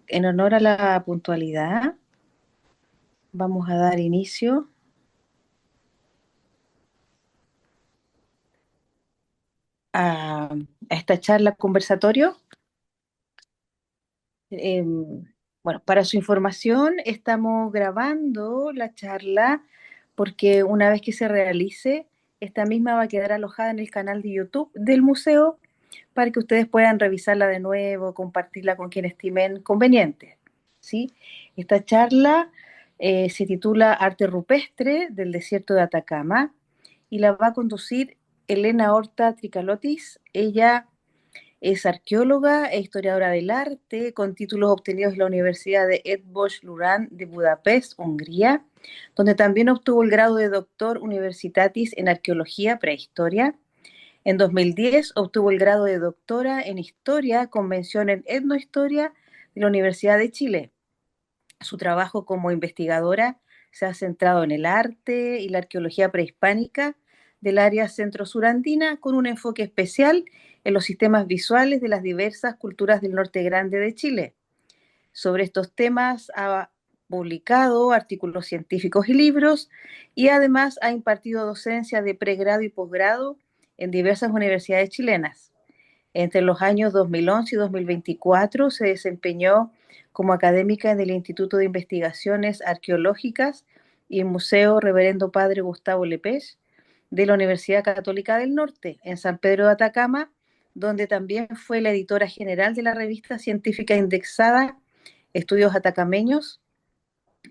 En honor a la puntualidad, vamos a dar inicio a esta charla conversatorio. Eh, bueno, para su información, estamos grabando la charla porque una vez que se realice, esta misma va a quedar alojada en el canal de YouTube del museo para que ustedes puedan revisarla de nuevo, compartirla con quien estimen conveniente, ¿sí? Esta charla se titula Arte rupestre del desierto de Atacama y la va a conducir Elena Horta Tricalotis. Ella es arqueóloga e historiadora del arte, con títulos obtenidos en la Universidad de Eötvös Loránd de Budapest, Hungría, donde también obtuvo el grado de doctor universitatis en arqueología prehistoria. En 2010 obtuvo el grado de doctora en historia con mención en etnohistoria de la Universidad de Chile. Su trabajo como investigadora se ha centrado en el arte y la arqueología prehispánica del área centro-surandina, con un enfoque especial en los sistemas visuales de las diversas culturas del norte grande de Chile. Sobre estos temas ha publicado artículos científicos y libros, y además ha impartido docencia de pregrado y posgrado en diversas universidades chilenas. Entre los años 2011 y 2024 se desempeñó como académica en el Instituto de Investigaciones Arqueológicas y el Museo Reverendo Padre Gustavo Lepech de la Universidad Católica del Norte, en San Pedro de Atacama, donde también fue la editora general de la revista científica indexada Estudios Atacameños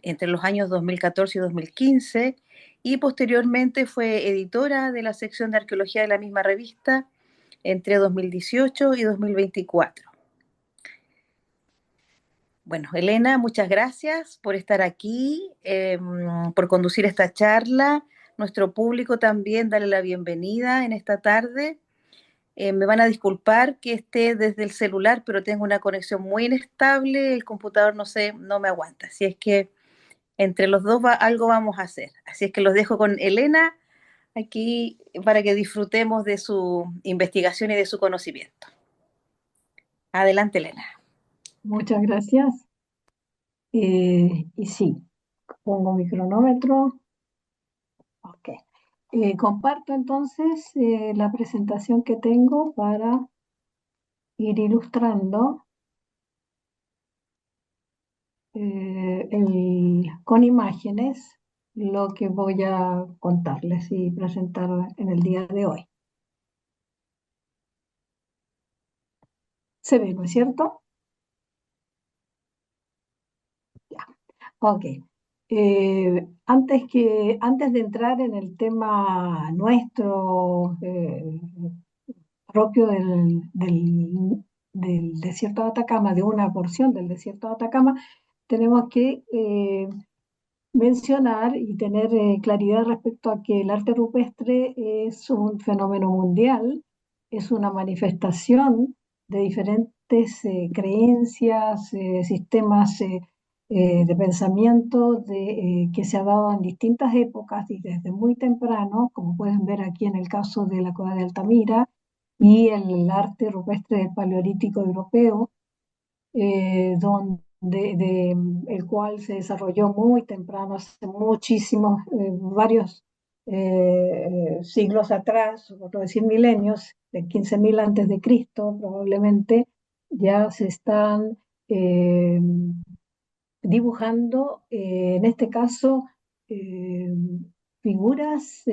entre los años 2014 y 2015, y posteriormente fue editora de la sección de arqueología de la misma revista entre 2018 y 2024. Bueno, Elena, muchas gracias por estar aquí, por conducir esta charla. Nuestro público también, dale la bienvenida en esta tarde. Me van a disculpar que esté desde el celular, pero tengo una conexión muy inestable, el computador no sé, no me aguanta. Así es que entre los dos algo vamos a hacer. Así es que los dejo con Elena aquí para que disfrutemos de su investigación y de su conocimiento. Adelante, Elena. Muchas gracias. Y sí, pongo mi cronómetro. Ok. Comparto entonces la presentación que tengo para ir ilustrando con imágenes lo que voy a contarles y presentar en el día de hoy. ¿Se ve, no es cierto? Ya. Ok. Antes de entrar en el tema nuestro, propio del desierto de Atacama, de una porción del desierto de Atacama, tenemos que mencionar y tener claridad respecto a que el arte rupestre es un fenómeno mundial, es una manifestación de diferentes creencias, sistemas de pensamiento que se ha dado en distintas épocas y desde muy temprano, como pueden ver aquí en el caso de la cueva de Altamira y el arte rupestre del Paleolítico Europeo, el cual se desarrolló muy temprano, hace muchísimos, varios siglos atrás, por no decir milenios, de 15.000 antes de Cristo, probablemente ya se están eh, dibujando, en este caso, eh, figuras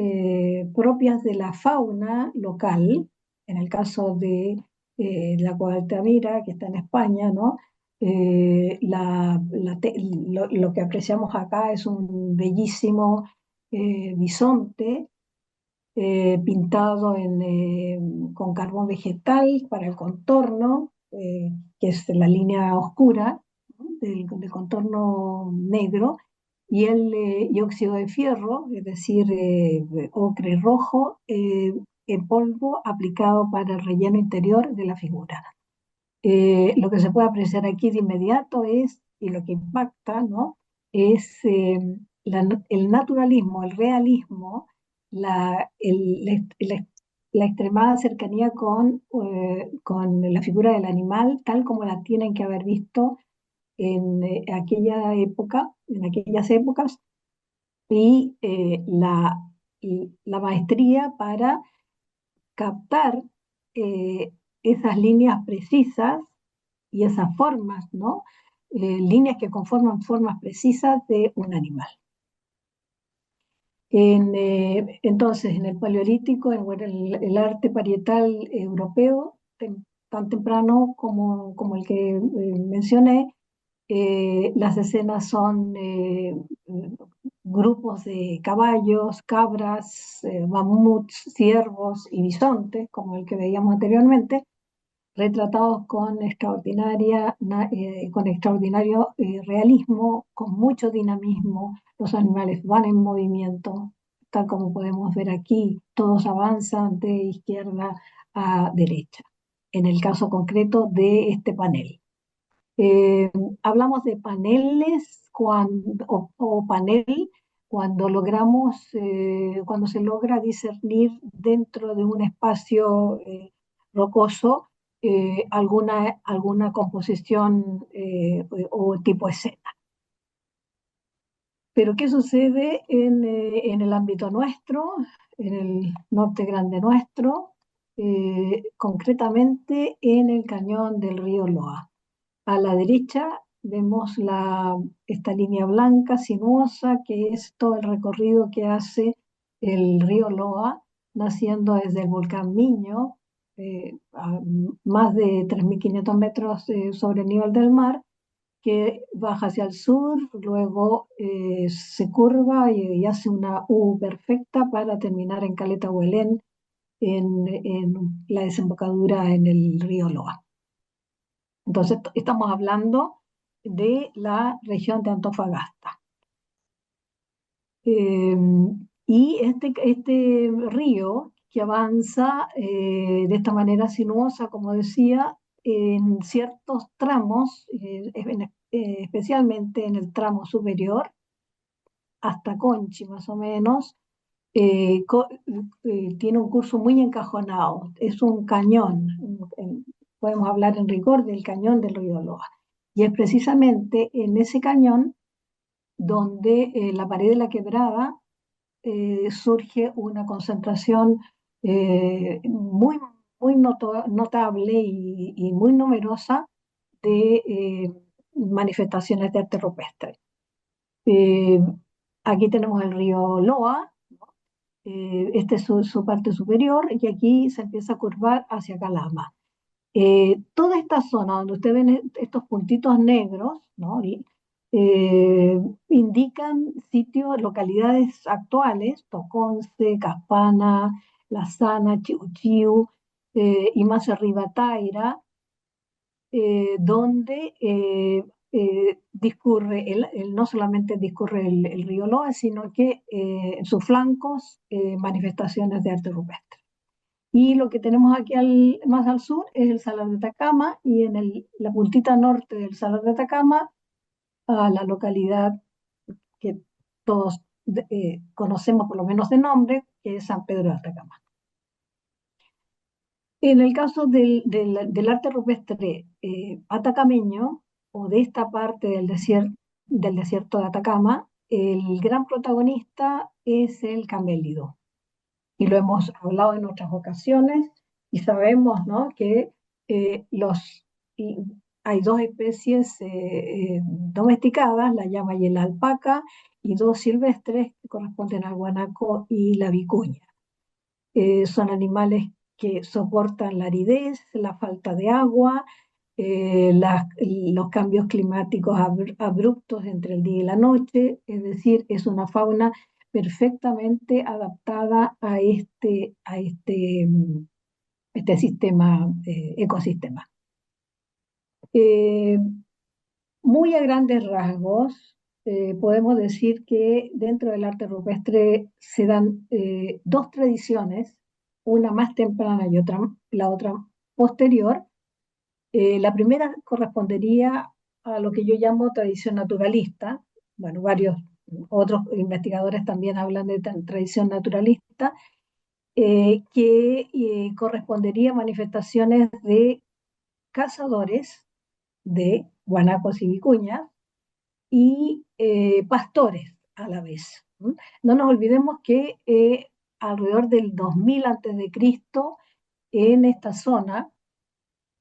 propias de la fauna local, en el caso de la Guadaltamira, que está en España, ¿no? Lo que apreciamos acá es un bellísimo bisonte pintado con carbón vegetal para el contorno, que es la línea oscura, ¿no? del contorno negro, y óxido de fierro, es decir, ocre rojo, en polvo aplicado para el relleno interior de la figura. Lo que se puede apreciar aquí de inmediato es, y lo que impacta, ¿no? Es el naturalismo, el realismo, la extremada cercanía con la figura del animal, tal como la tienen que haber visto en en aquellas épocas, y la maestría para captar eh, esas líneas precisas y esas formas, ¿no? Líneas que conforman formas precisas de un animal. Entonces, en el Paleolítico, bueno, arte parietal europeo, tan temprano como el que mencioné, las escenas son grupos de caballos, cabras, mamuts, ciervos y bisontes, como el que veíamos anteriormente, retratados con extraordinario realismo, con mucho dinamismo. Los animales van en movimiento, tal como podemos ver aquí, todos avanzan de izquierda a derecha, en el caso concreto de este panel. Eh, Hablamos de paneles o panel cuando se logra discernir dentro de un espacio rocoso alguna composición o tipo escena. Pero ¿qué sucede en el ámbito nuestro, en el norte grande nuestro, concretamente en el cañón del río Loa? A la derecha vemos esta línea blanca sinuosa, que es todo el recorrido que hace el río Loa, naciendo desde el volcán Miño, a más de 3.500 metros sobre el nivel del mar, que baja hacia el sur, luego se curva y hace una U perfecta para terminar en Caleta Huelén, en la desembocadura en el río Loa. Entonces, estamos hablando de la región de Antofagasta. Eh, y este río que avanza de esta manera sinuosa, como decía, en ciertos tramos, especialmente en el tramo superior, hasta Conchi más o menos, eh, co- tiene un curso muy encajonado, es un cañón, podemos hablar en rigor del cañón del río Loa. Y es precisamente en ese cañón donde la pared de la quebrada surge una concentración muy, notable y muy numerosa de manifestaciones de arte rupestre. Eh, Aquí tenemos el río Loa, esta es su parte superior, y aquí se empieza a curvar hacia Calama. Toda esta zona donde ustedes ven estos puntitos negros, ¿no? Indican sitios, localidades actuales, Toconce, Caspana, La Sana, Chiu Chiu, y más arriba Taira, donde no solamente discurre el río Loa, sino que en sus flancos manifestaciones de arte rupestre. Y lo que tenemos aquí más al sur es el Salar de Atacama, y en la puntita norte del Salar de Atacama, a la localidad que todos conocemos por lo menos de nombre, que es San Pedro de Atacama. En el caso del arte rupestre atacameño, o de esta parte del desierto de Atacama, el gran protagonista es el camélido. Y lo hemos hablado en otras ocasiones, y sabemos, ¿no?, que eh, los, hay dos especies domesticadas, la llama y la alpaca, y dos silvestres que corresponden al guanaco y la vicuña. Son animales que soportan la aridez, la falta de agua, los cambios climáticos abruptos entre el día y la noche, es decir, es una fauna perfectamente adaptada este ecosistema. Eh, Muy a grandes rasgos, podemos decir que dentro del arte rupestre se dan dos tradiciones, una más temprana y la otra posterior. La primera correspondería a lo que yo llamo tradición naturalista. Bueno, varios otros investigadores también hablan de tradición naturalista, que correspondería a manifestaciones de cazadores de guanacos y vicuñas y pastores a la vez. ¿M? No nos olvidemos que alrededor del 2000 antes de Cristo, en esta zona,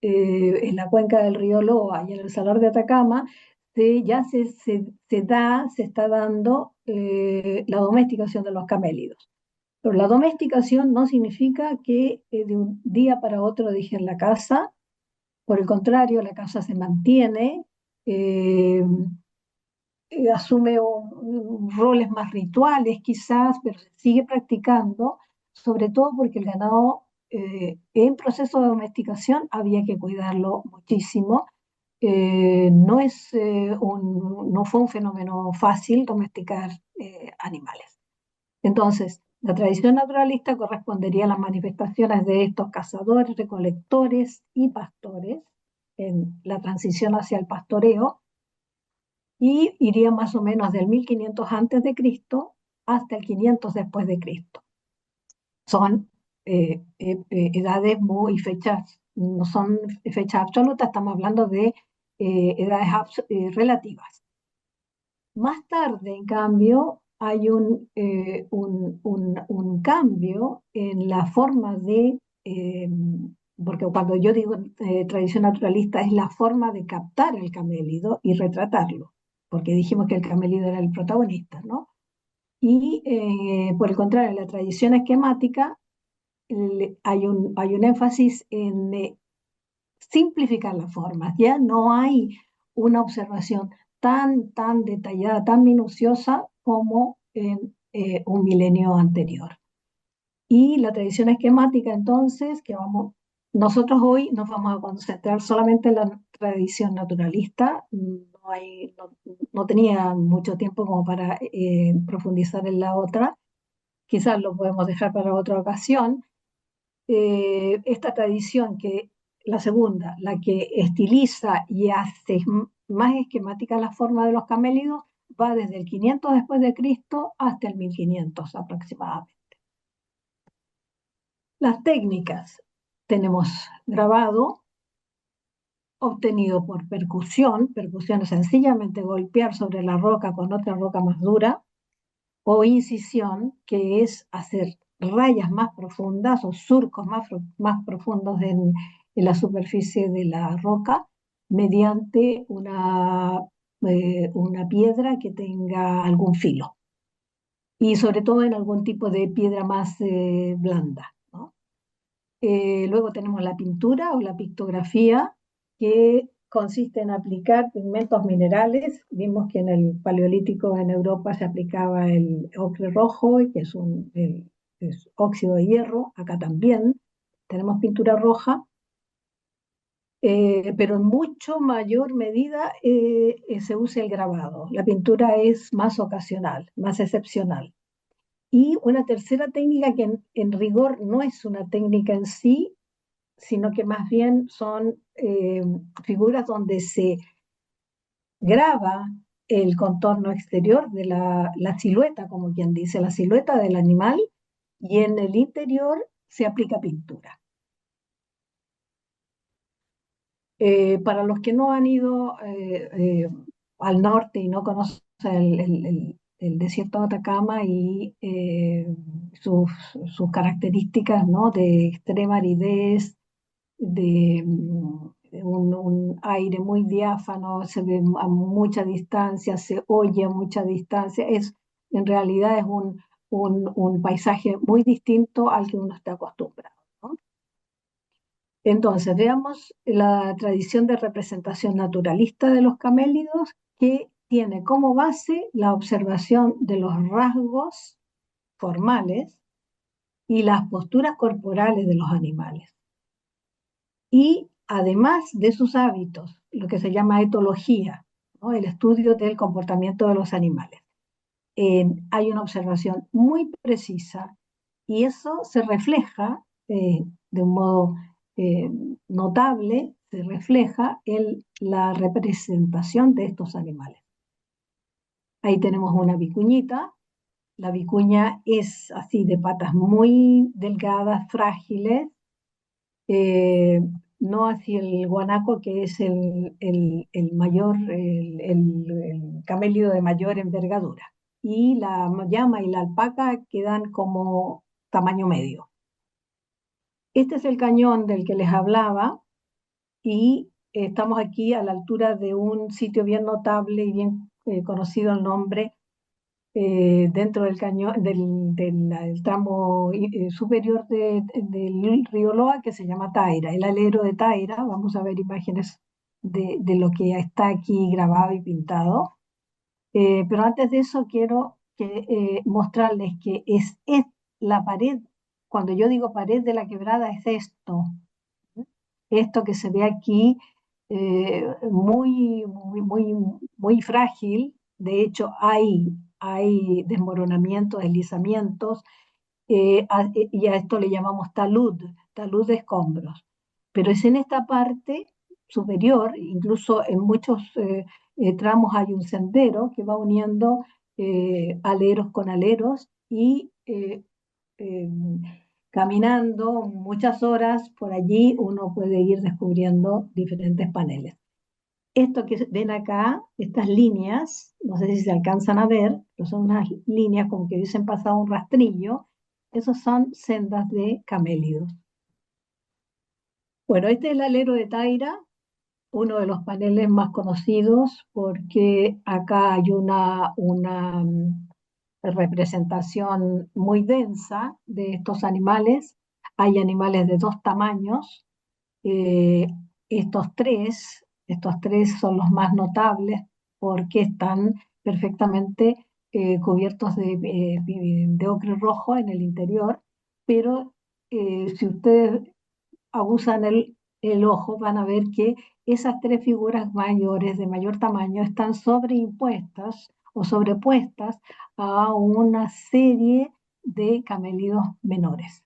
en la cuenca del río Loa y en el Salar de Atacama, ya se está dando la domesticación de los camélidos. Pero la domesticación no significa que de un día para otro dejen la casa, por el contrario, la casa se mantiene, eh, asume roles más rituales quizás, pero se sigue practicando, sobre todo porque el ganado en proceso de domesticación había que cuidarlo muchísimo. No fue un fenómeno fácil domesticar animales. Entonces, la tradición naturalista correspondería a las manifestaciones de estos cazadores, recolectores y pastores en la transición hacia el pastoreo, y iría más o menos del 1500 antes de Cristo hasta el 500 después de Cristo. Son edades muy fechas, no son fechas absolutas, estamos hablando de edades relativas. Más tarde, en cambio, hay un cambio en la forma porque cuando yo digo tradición naturalista es la forma de captar al camélido y retratarlo, porque dijimos que el camélido era el protagonista, ¿no? Y por el contrario, en la tradición esquemática hay un énfasis en simplificar las formas, ya no hay una observación tan detallada, tan minuciosa como en un milenio anterior. Y la tradición esquemática, entonces, nosotros hoy nos vamos a concentrar solamente en la tradición naturalista, no tenía mucho tiempo como para profundizar en la otra, quizás lo podemos dejar para otra ocasión. Esta tradición la segunda, la que estiliza y hace más esquemática la forma de los camélidos, va desde el 500 después de Cristo hasta el 1500 aproximadamente. Las técnicas: tenemos grabado, obtenido por percusión es sencillamente golpear sobre la roca con otra roca más dura, o incisión, que es hacer rayas más profundas o surcos más profundos en la superficie de la roca mediante una piedra que tenga algún filo, y sobre todo en algún tipo de piedra más blanda, ¿no? Luego tenemos la pintura o la pictografía, que consiste en aplicar pigmentos minerales. Vimos que en el Paleolítico en Europa se aplicaba el ocre rojo, que es óxido de hierro. Acá también tenemos pintura roja, pero en mucho mayor medida se usa el grabado. La pintura es más ocasional, más excepcional. Y una tercera técnica que en rigor no es una técnica en sí, sino que más bien son figuras donde se graba el contorno exterior de la silueta, como quien dice, la silueta del animal, y en el interior se aplica pintura. Para los que no han ido al norte y no conocen el desierto de Atacama y sus características, ¿no?, de extrema aridez, de un aire muy diáfano, se ve a mucha distancia, se oye a mucha distancia. En realidad es un paisaje muy distinto al que uno está acostumbrado, ¿no? Entonces, veamos la tradición de representación naturalista de los camélidos, que tiene como base la observación de los rasgos formales y las posturas corporales de los animales. Y además de sus hábitos, lo que se llama etología, ¿no?, el estudio del comportamiento de los animales. Hay una observación muy precisa, y eso se refleja de un modo eh, notable, se refleja en la representación de estos animales. Ahí tenemos una vicuñita. La vicuña es así, de patas muy delgadas, frágiles, eh, no hacia el guanaco, que es el mayor, el camélido de mayor envergadura. Y la llama y la alpaca quedan como tamaño medio. Este es el cañón del que les hablaba y estamos aquí a la altura de un sitio bien notable y bien conocido el nombre dentro del cañón, del tramo superior del río Loa, que se llama Taira, el alero de Taira. Vamos a ver imágenes de lo que está aquí grabado y pintado. Pero antes de eso quiero mostrarles que es la pared, cuando yo digo pared de la quebrada, es esto que se ve aquí, muy frágil. De hecho, hay desmoronamientos, deslizamientos, y a esto le llamamos talud de escombros. Pero es en esta parte superior, incluso en muchos tramos hay un sendero que va uniendo aleros con aleros y eh, caminando muchas horas por allí uno puede ir descubriendo diferentes paneles. Esto que ven acá, estas líneas, no sé si se alcanzan a ver, pero son unas líneas como que hubiesen pasado un rastrillo, esos son sendas de camélidos. Bueno, este es el alero de Taira, uno de los paneles más conocidos porque acá hay una representación muy densa de estos animales. Hay animales de dos tamaños. Eh, estos tres son los más notables porque están perfectamente cubiertos de ocre rojo en el interior, pero si ustedes abusan el ojo, van a ver que esas tres figuras mayores de mayor tamaño están sobreimpuestas o sobrepuestas a una serie de camélidos menores.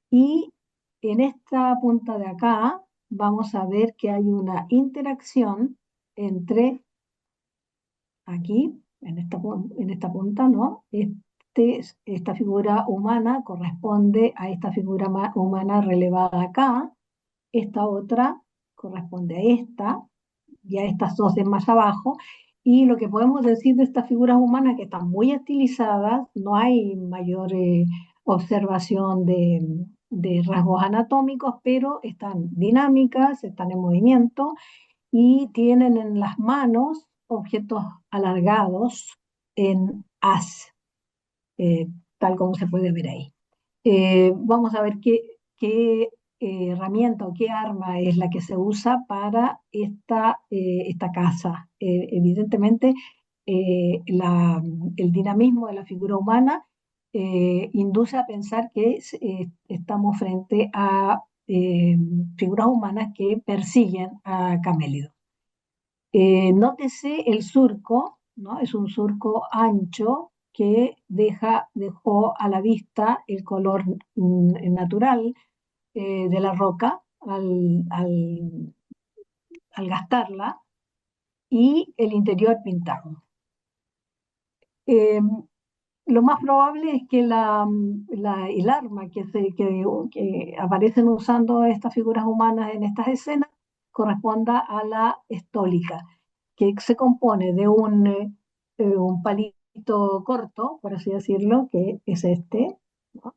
Y en esta punta de acá vamos a ver que hay una interacción entre aquí, en esta punta, ¿no? Esta figura humana corresponde a esta figura humana relevada acá, esta otra corresponde a esta y a estas dos de más abajo. Y lo que podemos decir de estas figuras humanas que están muy estilizadas, no hay mayor observación de rasgos anatómicos, pero están dinámicas, están en movimiento y tienen en las manos objetos alargados en haz, eh, tal como se puede ver ahí. Vamos a ver qué herramienta o qué arma es la que se usa para esta caza. Evidentemente, el dinamismo de la figura humana induce a pensar que estamos frente a figuras humanas que persiguen a camélidos. Nótese el surco, ¿no? Es un surco ancho que dejó a la vista el color natural de la roca al gastarla y el interior pintado. Eh, lo más probable es que el arma que aparecen usando estas figuras humanas en estas escenas corresponda a la estólica, que se compone de un palito corto, por así decirlo, que es este, ¿no?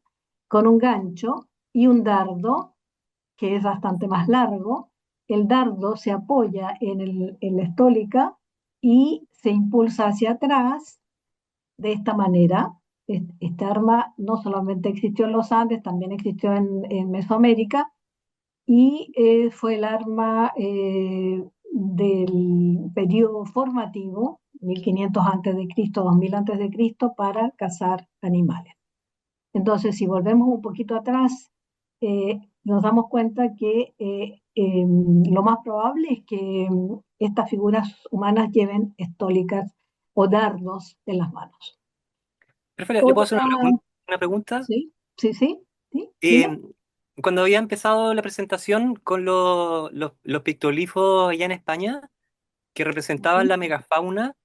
Con un gancho y un dardo, que es bastante más largo. El dardo se apoya en la estólica y se impulsa hacia atrás de esta manera. Esta arma no solamente existió en los Andes, también existió en Mesoamérica y fue el arma del periodo formativo, 1500 antes de Cristo, 2000 antes de Cristo, para cazar animales. Entonces, si volvemos un poquito atrás, nos damos cuenta que lo más probable es que estas figuras humanas lleven estólicas o dardos en las manos. Profe, ¿le puedo hacer Otra, una pregunta? sí, sí, sí, sí, dime. Eh, Cuando había empezado la presentación con los pictolifos allá en España, que representaban Ujú. la megafauna,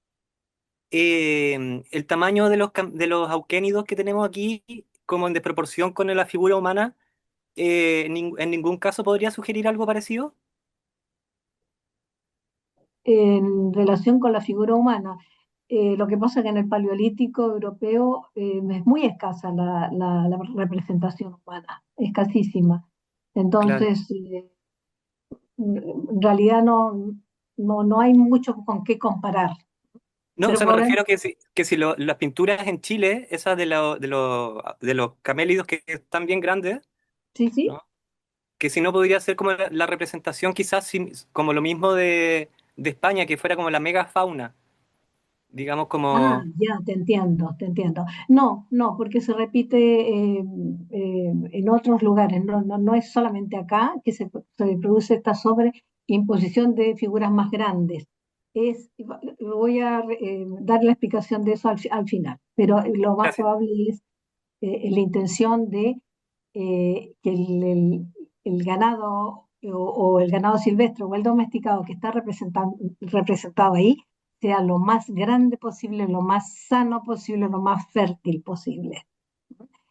el tamaño de los auquénidos que tenemos aquí, como en desproporción con la figura humana, en ningún caso podría sugerir algo parecido. En relación con la figura humana. Lo que pasa es que en el Paleolítico europeo es muy escasa la representación humana, escasísima. Claro. Entonces, en realidad no hay mucho con qué comparar, No, o pero sea, me probablemente refiero que si las pinturas en Chile, esas de los camélidos que están bien grandes, sí, sí. ¿no? Que si no podría ser como la representación quizás como lo mismo de España, que fuera como la megafauna, digamos Ah, como... ya, te entiendo, te entiendo. No, no, porque se repite en otros lugares, no es solamente acá que se produce esta sobreimposición de figuras más grandes. Voy a dar la explicación de eso al final, pero lo más Gracias. probable es la intención de que el ganado o el ganado silvestre o el domesticado que está representado ahí sea lo más grande posible, lo más sano posible, lo más fértil posible.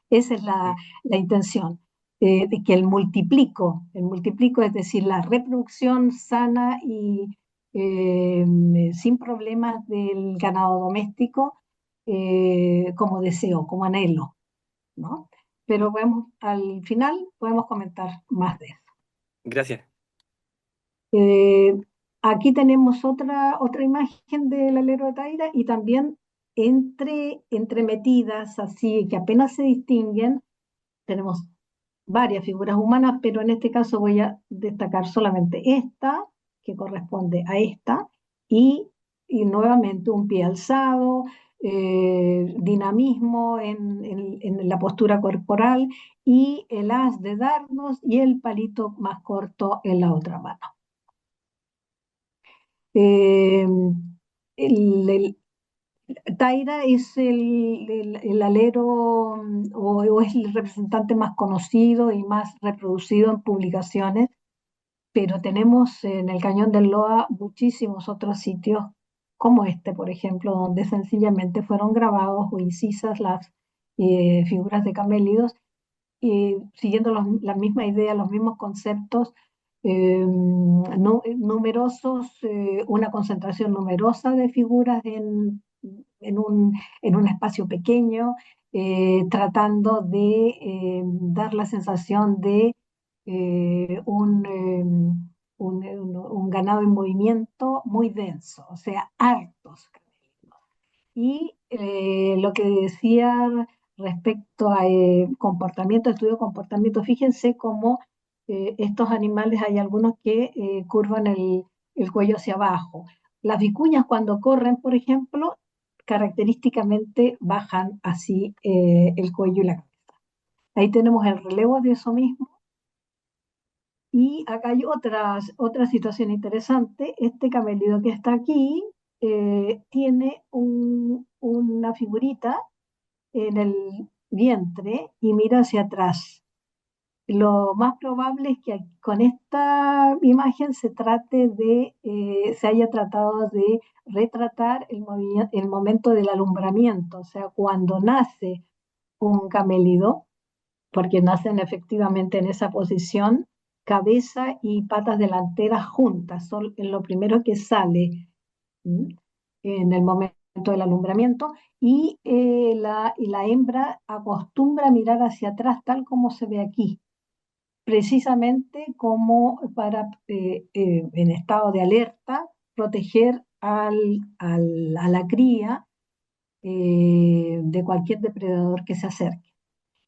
Esa es la intención, de que el multiplico es decir, la reproducción sana y eh, sin problemas del ganado doméstico como deseo, como anhelo, ¿no? Pero al final podemos comentar más de eso. Gracias. Eh, Aquí tenemos otra imagen del alero de Taira y también entremetidas, así que apenas se distinguen, tenemos varias figuras humanas, pero en este caso voy a destacar solamente esta, que corresponde a esta, y, y nuevamente un pie alzado, dinamismo en la postura corporal y el haz de dardos y el palito más corto en la otra mano. Eh, el Taira es el alero o es el representante más conocido y más reproducido en publicaciones, pero tenemos en el Cañón del Loa muchísimos otros sitios como este, por ejemplo, donde sencillamente fueron grabados o incisas las figuras de camélidos siguiendo la misma idea, los mismos conceptos, numerosos, una concentración numerosa de figuras en en un espacio pequeño, tratando de dar la sensación de un ganado en movimiento muy denso, o sea, hartos. Y lo que decía respecto a comportamiento, estudio de comportamiento, fíjense cómo estos animales hay algunos que curvan el cuello hacia abajo. Las vicuñas cuando corren, por ejemplo, característicamente bajan así el cuello y la cabeza. Ahí tenemos el relevo de eso mismo. Y acá hay otra situación interesante. Este camélido que está aquí tiene una figurita en el vientre y mira hacia atrás. Lo más probable es que con esta imagen se haya tratado de retratar el momento del alumbramiento, o sea, cuando nace un camélido, porque nacen efectivamente en esa posición, cabeza y patas delanteras juntas, son lo primero que sale, ¿m? En el momento del alumbramiento, y la hembra acostumbra a mirar hacia atrás tal como se ve aquí, precisamente como para, en estado de alerta, proteger a la cría de cualquier depredador que se acerque.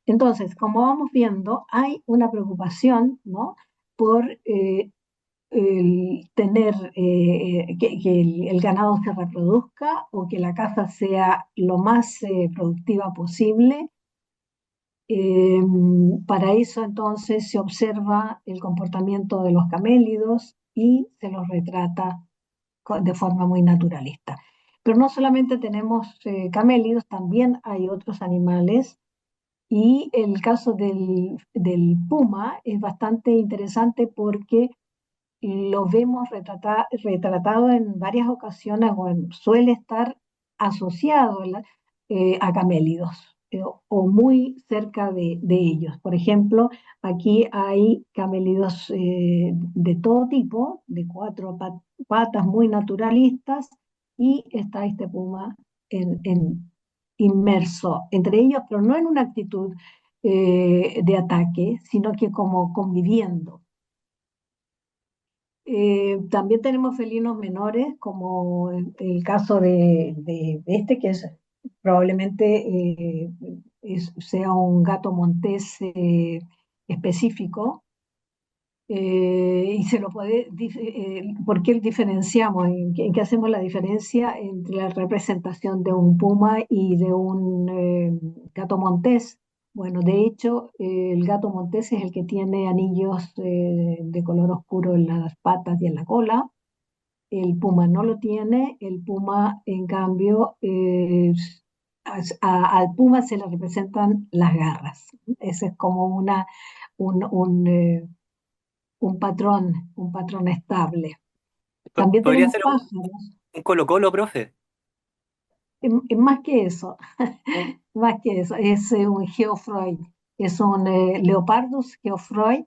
Entonces, como vamos viendo, hay una preocupación, ¿no? por tener que el ganado se reproduzca o que la caza sea lo más productiva posible. Eh, para eso entonces se observa el comportamiento de los camélidos y se los retrata de forma muy naturalista. Pero no solamente tenemos camélidos, también hay otros animales y el caso del puma es bastante interesante porque lo vemos retratado en varias ocasiones, suele estar asociado a camélidos. o muy cerca de ellos. Por ejemplo, aquí hay camélidos de todo tipo, de cuatro patas muy naturalistas, y está este puma inmerso entre ellos, pero no en una actitud de ataque, sino que como conviviendo. También tenemos felinos menores, como el caso de este, que es probablemente sea un gato montés específico, y se lo puede, ¿por qué diferenciamos? En qué hacemos la diferencia entre la representación de un puma y de un gato montés? Bueno, de hecho, el gato montés es el que tiene anillos de color oscuro en las patas y en la cola. El puma no lo tiene. El puma, en cambio, al puma se le representan las garras. Ese es como un patrón estable. También Podría tenemos ser pájaros. un Colo-Colo, profe. Más que eso, más que eso, es un Geoffroy, es un Leopardus Geoffroy,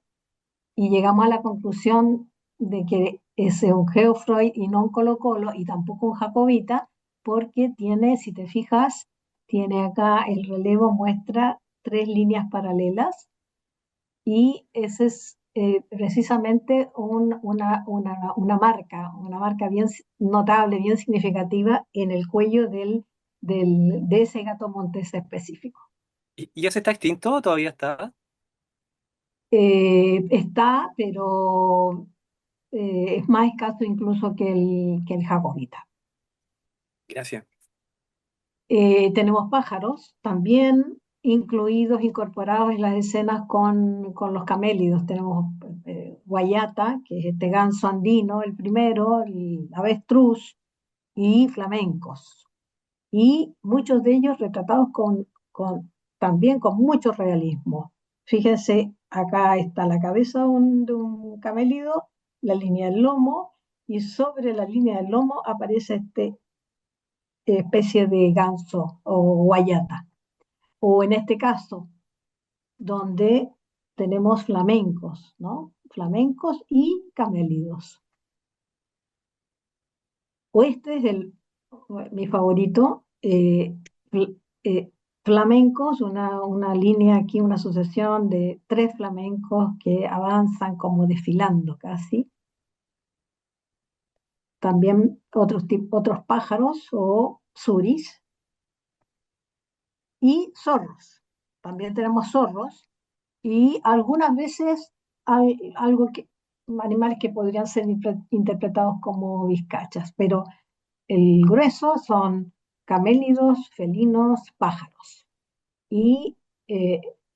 y llegamos a la conclusión de que es un Geoffroy y no un Colo-Colo y tampoco un Jacobita, porque tiene, si te fijas, tiene acá el relevo, muestra tres líneas paralelas, y ese es precisamente una marca bien notable, bien significativa en el cuello de ese gato montés específico. ¿Y ese está extinto o todavía está? Está, pero es más escaso incluso que el jacobita. Gracias. Tenemos pájaros también incluidos, incorporados en las escenas con los camélidos. Tenemos guayata, que es este ganso andino, el primero, el avestruz, y flamencos. Y muchos de ellos retratados también con mucho realismo. Fíjense, acá está la cabeza de un camélido, la línea del lomo, y sobre la línea del lomo aparece este especie de ganso o guayata. O en este caso, donde tenemos flamencos, ¿no? Flamencos y camélidos. O este es mi favorito, eh, flamencos, una línea aquí, una sucesión de tres flamencos que avanzan como desfilando casi. También otros pájaros o suris y zorros. También tenemos zorros y algunas veces hay animales que podrían ser interpretados como vizcachas, pero el grueso son camélidos, felinos, pájaros. Y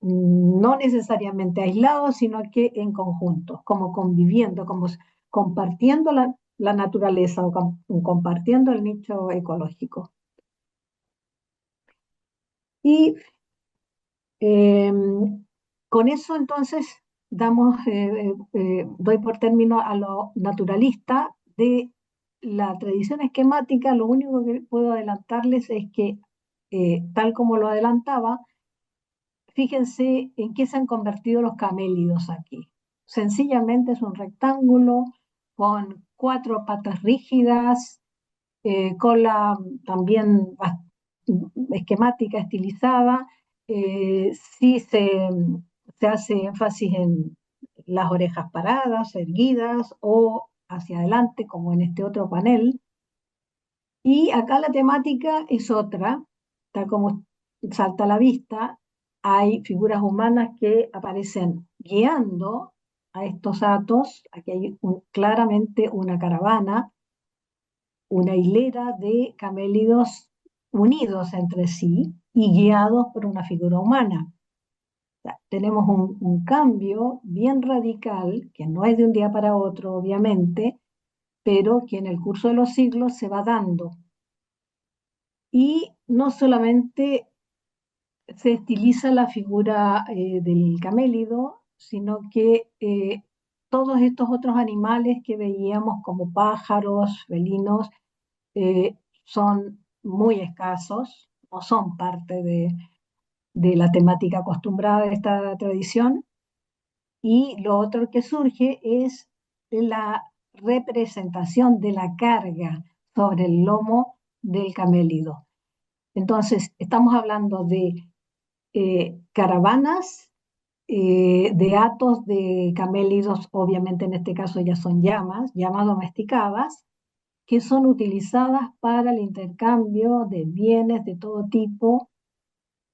no necesariamente aislados, sino que en conjunto, como conviviendo, como compartiendo la naturaleza o compartiendo el nicho ecológico. Y eh, con eso entonces doy por término a lo naturalista de la tradición esquemática. Lo único que puedo adelantarles es que, tal como lo adelantaba, fíjense en qué se han convertido los camélidos aquí. Sencillamente es un rectángulo con cuatro patas rígidas, cola también esquemática, estilizada. Sí se hace énfasis en las orejas paradas, erguidas o hacia adelante, como en este otro panel. Y acá la temática es otra, tal como salta a la vista. Hay figuras humanas que aparecen guiando a estos atos. Aquí hay claramente una caravana, una hilera de camélidos unidos entre sí y guiados por una figura humana. O sea, tenemos un cambio bien radical, que no es de un día para otro, obviamente, pero que en el curso de los siglos se va dando. Y no solamente se estiliza la figura del camélido, sino que todos estos otros animales que veíamos como pájaros, felinos, son muy escasos, no son parte de la temática acostumbrada de esta tradición. Y lo otro que surge es la representación de la carga sobre el lomo del camélido. Entonces, estamos hablando de caravanas, de hatos de camélidos, obviamente en este caso ya son llamas domesticadas, que son utilizadas para el intercambio de bienes de todo tipo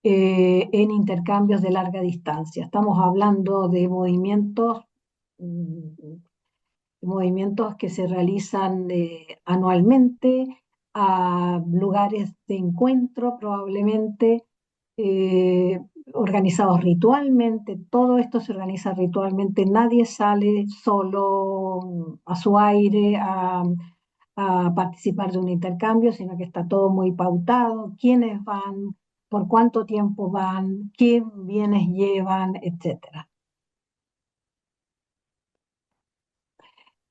en intercambios de larga distancia. Estamos hablando de mm, movimientos que se realizan anualmente a lugares de encuentro, probablemente organizados ritualmente. Todo esto se organiza ritualmente. Nadie sale solo a su aire a participar de un intercambio, sino que está todo muy pautado. Quiénes van, por cuánto tiempo van, qué bienes llevan, etcétera.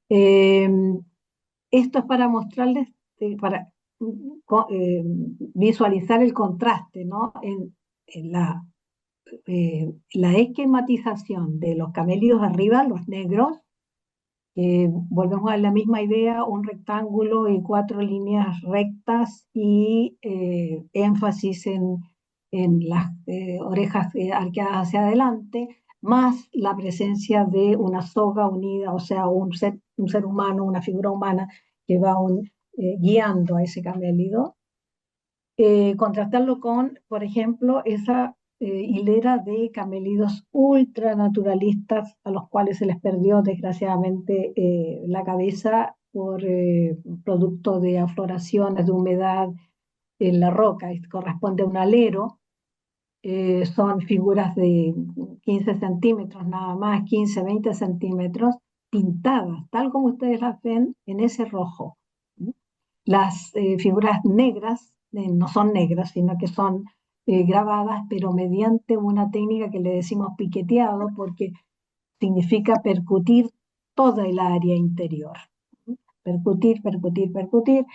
Eh, Esto es para mostrarles, para visualizar el contraste, ¿no? En la esquematización de los camélidos arriba, los negros, volvemos a la misma idea, un rectángulo y cuatro líneas rectas y énfasis en las orejas arqueadas hacia adelante, más la presencia de una soga unida, o sea, un ser humano, una figura humana que va guiando a ese camélido. Contrastarlo con, por ejemplo, esa hilera de camélidos ultranaturalistas a los cuales se les perdió desgraciadamente la cabeza por producto de afloraciones de humedad en la roca. Corresponde a un alero, son figuras de 15 centímetros nada más, 15, 20 centímetros, pintadas, tal como ustedes las ven en ese rojo. Las figuras negras no son negras, sino que son grabadas, pero mediante una técnica que le decimos piqueteado, porque significa percutir toda el área interior. Percutir, percutir, percutir,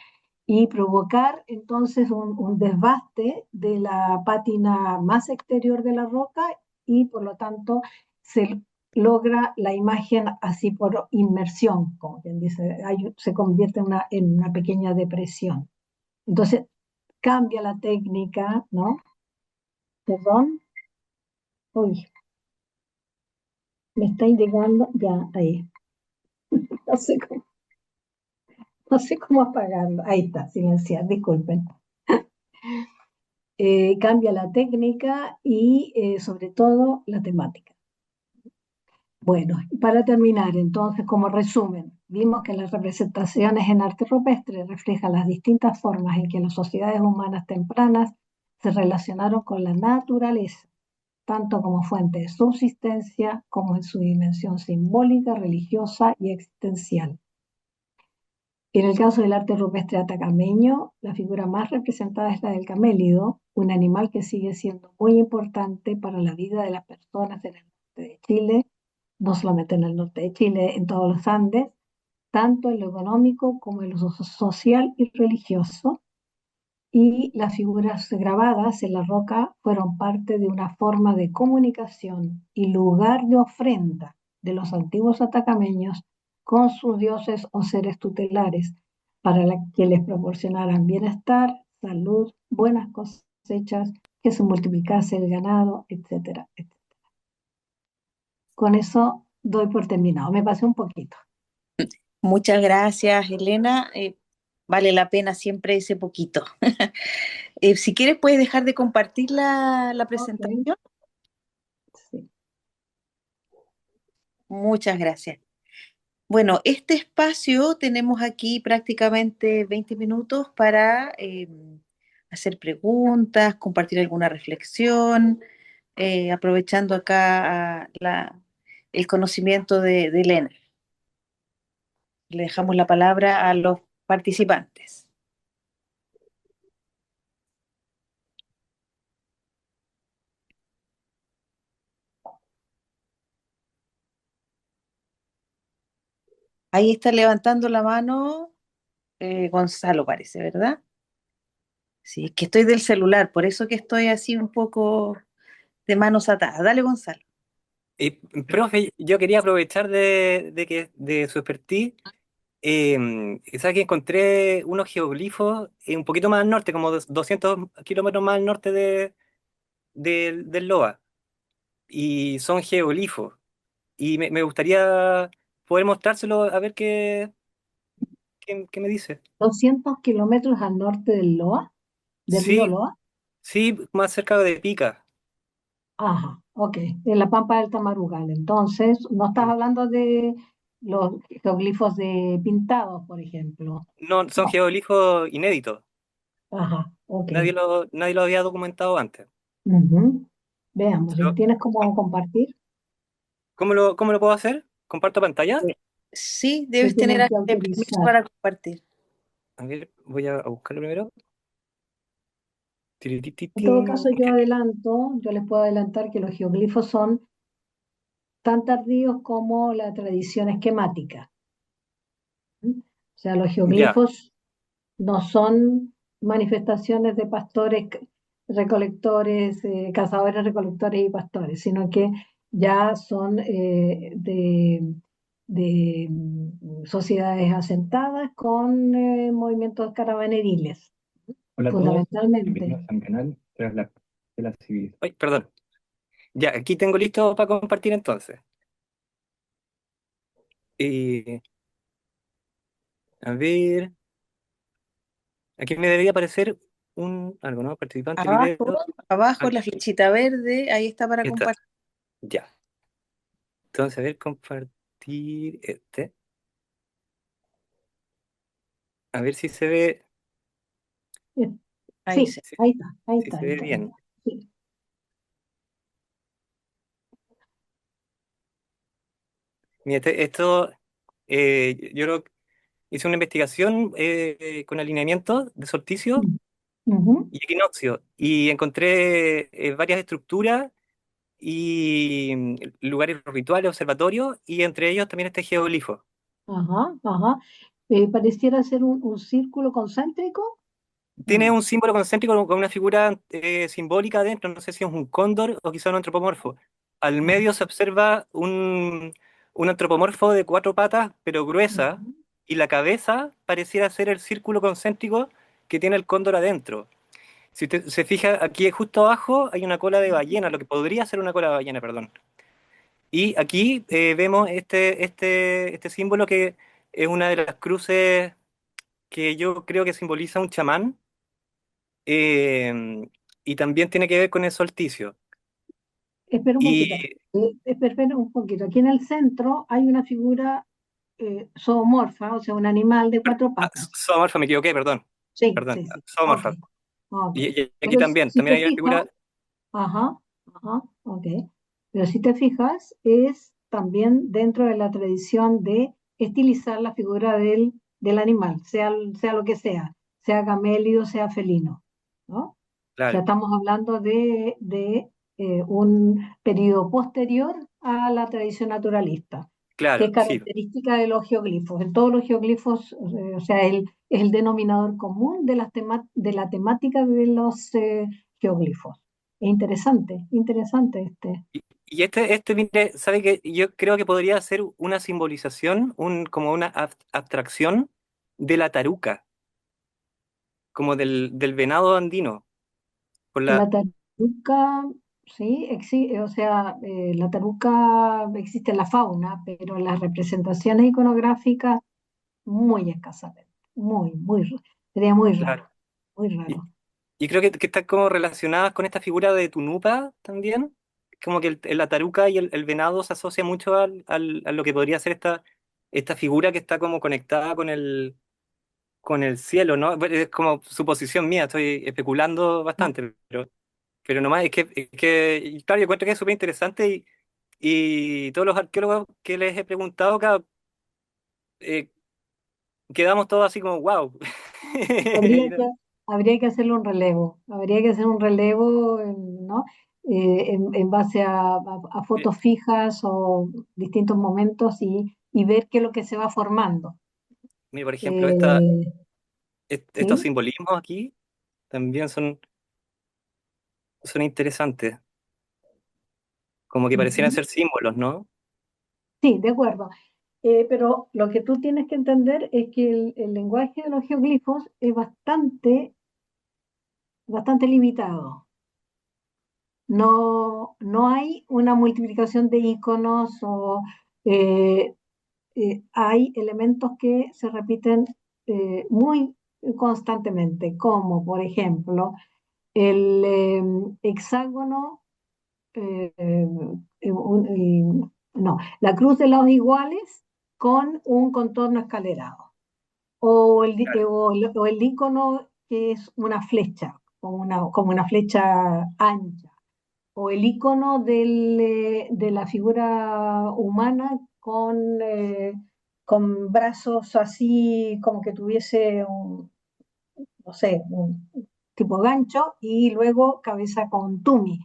y provocar entonces un desbaste de la pátina más exterior de la roca y por lo tanto se logra la imagen así por inmersión, como quien dice, se convierte en una pequeña depresión. Entonces cambia la técnica, ¿no? Perdón, uy, me está indicando, ya, ahí, no sé cómo, no sé cómo apagarlo, ahí está, silenciar, disculpen. Cambia la técnica y sobre todo la temática. Bueno, y para terminar, entonces, como resumen, vimos que las representaciones en arte rupestre reflejan las distintas formas en que las sociedades humanas tempranas se relacionaron con la naturaleza, tanto como fuente de subsistencia como en su dimensión simbólica, religiosa y existencial. En el caso del arte rupestre atacameño, la figura más representada es la del camélido, un animal que sigue siendo muy importante para la vida de las personas en el norte de Chile, no solamente en el norte de Chile, en todos los Andes, tanto en lo económico como en lo social y religioso. Y las figuras grabadas en la roca fueron parte de una forma de comunicación y lugar de ofrenda de los antiguos atacameños con sus dioses o seres tutelares para que les proporcionaran bienestar, salud, buenas cosechas, que se multiplicase el ganado, etcétera, etcétera. Con eso doy por terminado. Me pasé un poquito. Muchas gracias, Elena. Vale la pena siempre ese poquito. Si quieres, puedes dejar de compartir la Ok, presentación. sí. Muchas gracias. Bueno, este espacio tenemos aquí prácticamente 20 minutos para hacer preguntas, compartir alguna reflexión, aprovechando acá el conocimiento de Elena. Le dejamos la palabra a los participantes. Ahí está levantando la mano Gonzalo, parece, ¿verdad? Sí, es que estoy del celular, por eso que estoy así un poco. de manos atadas. Dale, Gonzalo. Profe, yo quería aprovechar de su expertise. ¿Sabes que encontré unos geoglifos un poquito más al norte, como 200 kilómetros más al norte del Loa? Y son geoglifos. Y me gustaría poder mostrárselo a ver qué me dice. 200 kilómetros al norte del Loa, del río Sí, Loa. sí, más cerca de Pica. Ajá, ok, en la Pampa del Tamarugal. Entonces, no estás hablando de los geoglifos de pintados, por ejemplo. No, son No, geoglifos inéditos. ajá, ok. Nadie lo había documentado antes. Ujú. Veamos, ¿lo Pero, tienes como compartir? ¿cómo lo puedo hacer? ¿Comparto pantalla? Sí, sí, Te debes tener tienen que permiso autorizar. para compartir. A ver, voy a buscarlo primero. En todo Tiritititín. caso, yo les puedo adelantar que los geoglifos son tan tardíos como la tradición esquemática. ¿Mm? O sea, los Ya, geoglifos no son manifestaciones de pastores, recolectores, cazadores, recolectores y pastores, sino que ya son de sociedades asentadas con movimientos caravανeriles, Hola a todos, fundamentalmente. bienvenidos a mi canal Tras de la Civilización. ay, perdón. Ya, aquí tengo listo para compartir entonces. Eh, a ver, aquí me debería aparecer algo, ¿no? Participante, video. Abajo, abajo la Aquí flechita verde, ahí está para está. compartir. Ya. Entonces, a ver, compartir este. A ver si se ve, Eh, Ahí Sí, sí. ahí está, ahí si está, se ahí ve está, ahí bien. está. Sí. Mira, esto, yo hice una investigación con alineamiento de solsticio Mm. Ujú. y equinoccio y encontré varias estructuras y lugares rituales, observatorios, y entre ellos también este geoglifo. Ajá, ajá. Pareciera ser un círculo concéntrico. Tiene Mm. un símbolo concéntrico con una figura simbólica adentro, no sé si es un cóndor o quizá un antropomorfo. Al Ajá, medio se observa un antropomorfo de cuatro patas, pero gruesa, ujú, y la cabeza pareciera ser el círculo concéntrico que tiene el cóndor adentro. Si usted se fija, aquí justo abajo hay una cola de ballena, lo que podría ser una cola de ballena, perdón. Y aquí vemos este símbolo que es una de las cruces que yo creo que simboliza un chamán, y también tiene que ver con el solsticio. espera un poquito, Y espera un poquito. Aquí en el centro hay una figura zoomorfa, o sea, un animal de cuatro patas. zoomorfa, me equivoqué, perdón. Sí, Perdón, sí, sí. Ok, zoomorfa. ok. Y aquí Pero también, si también te hay una fijas, figura, ajá, ajá, ok. Pero si te fijas, es también dentro de la tradición de estilizar la figura del animal, sea lo que sea camélido, sea felino, ¿no? O sea, claro, estamos hablando de un periodo posterior a la tradición naturalista, que es claro, sí, característica de los geoglifos. En todos los geoglifos, o sea, es el denominador común de la temática de los geoglifos. Es interesante, interesante este. y mire, sabe que yo creo que podría ser una simbolización, como una abstracción de la taruca, como del venado andino. Por La la, taruca, sí, o sea, la taruca existe en la fauna, pero en las representaciones iconográficas muy escasamente, sería claro. muy Y, raro. y creo que están como relacionadas con esta figura de Tunupa también. Como que la taruca y el venado se asocia mucho a lo que podría ser esta figura que está como conectada con el cielo, ¿no? Bueno, es como suposición mía, estoy especulando bastante, pero nomás y claro, yo encuentro que es súper interesante y todos los arqueólogos que les he preguntado, claro, eh, quedamos todos así como, wow. Habría que, habría que hacerle un relevo, habría que hacer un relevo, ¿no? En base a fotos fijas o distintos momentos y ver qué es lo que se va formando. Mira, por ejemplo, Eh, estos ¿Sí? simbolismos aquí también son interesantes. como que parecieran Ujú. ser símbolos, ¿no? Sí, de acuerdo. Pero lo que tú tienes que entender es que el lenguaje de los geoglifos es bastante limitado. No hay una multiplicación de iconos o eh, hay elementos que se repiten muy constantemente, como por ejemplo el hexágono, no, la cruz de lados iguales con un contorno escalerado, Claro. o el icono que es una flecha, como una flecha ancha, o el icono de la figura humana con brazos así como que tuviese no sé, un tipo gancho y luego cabeza con tumi.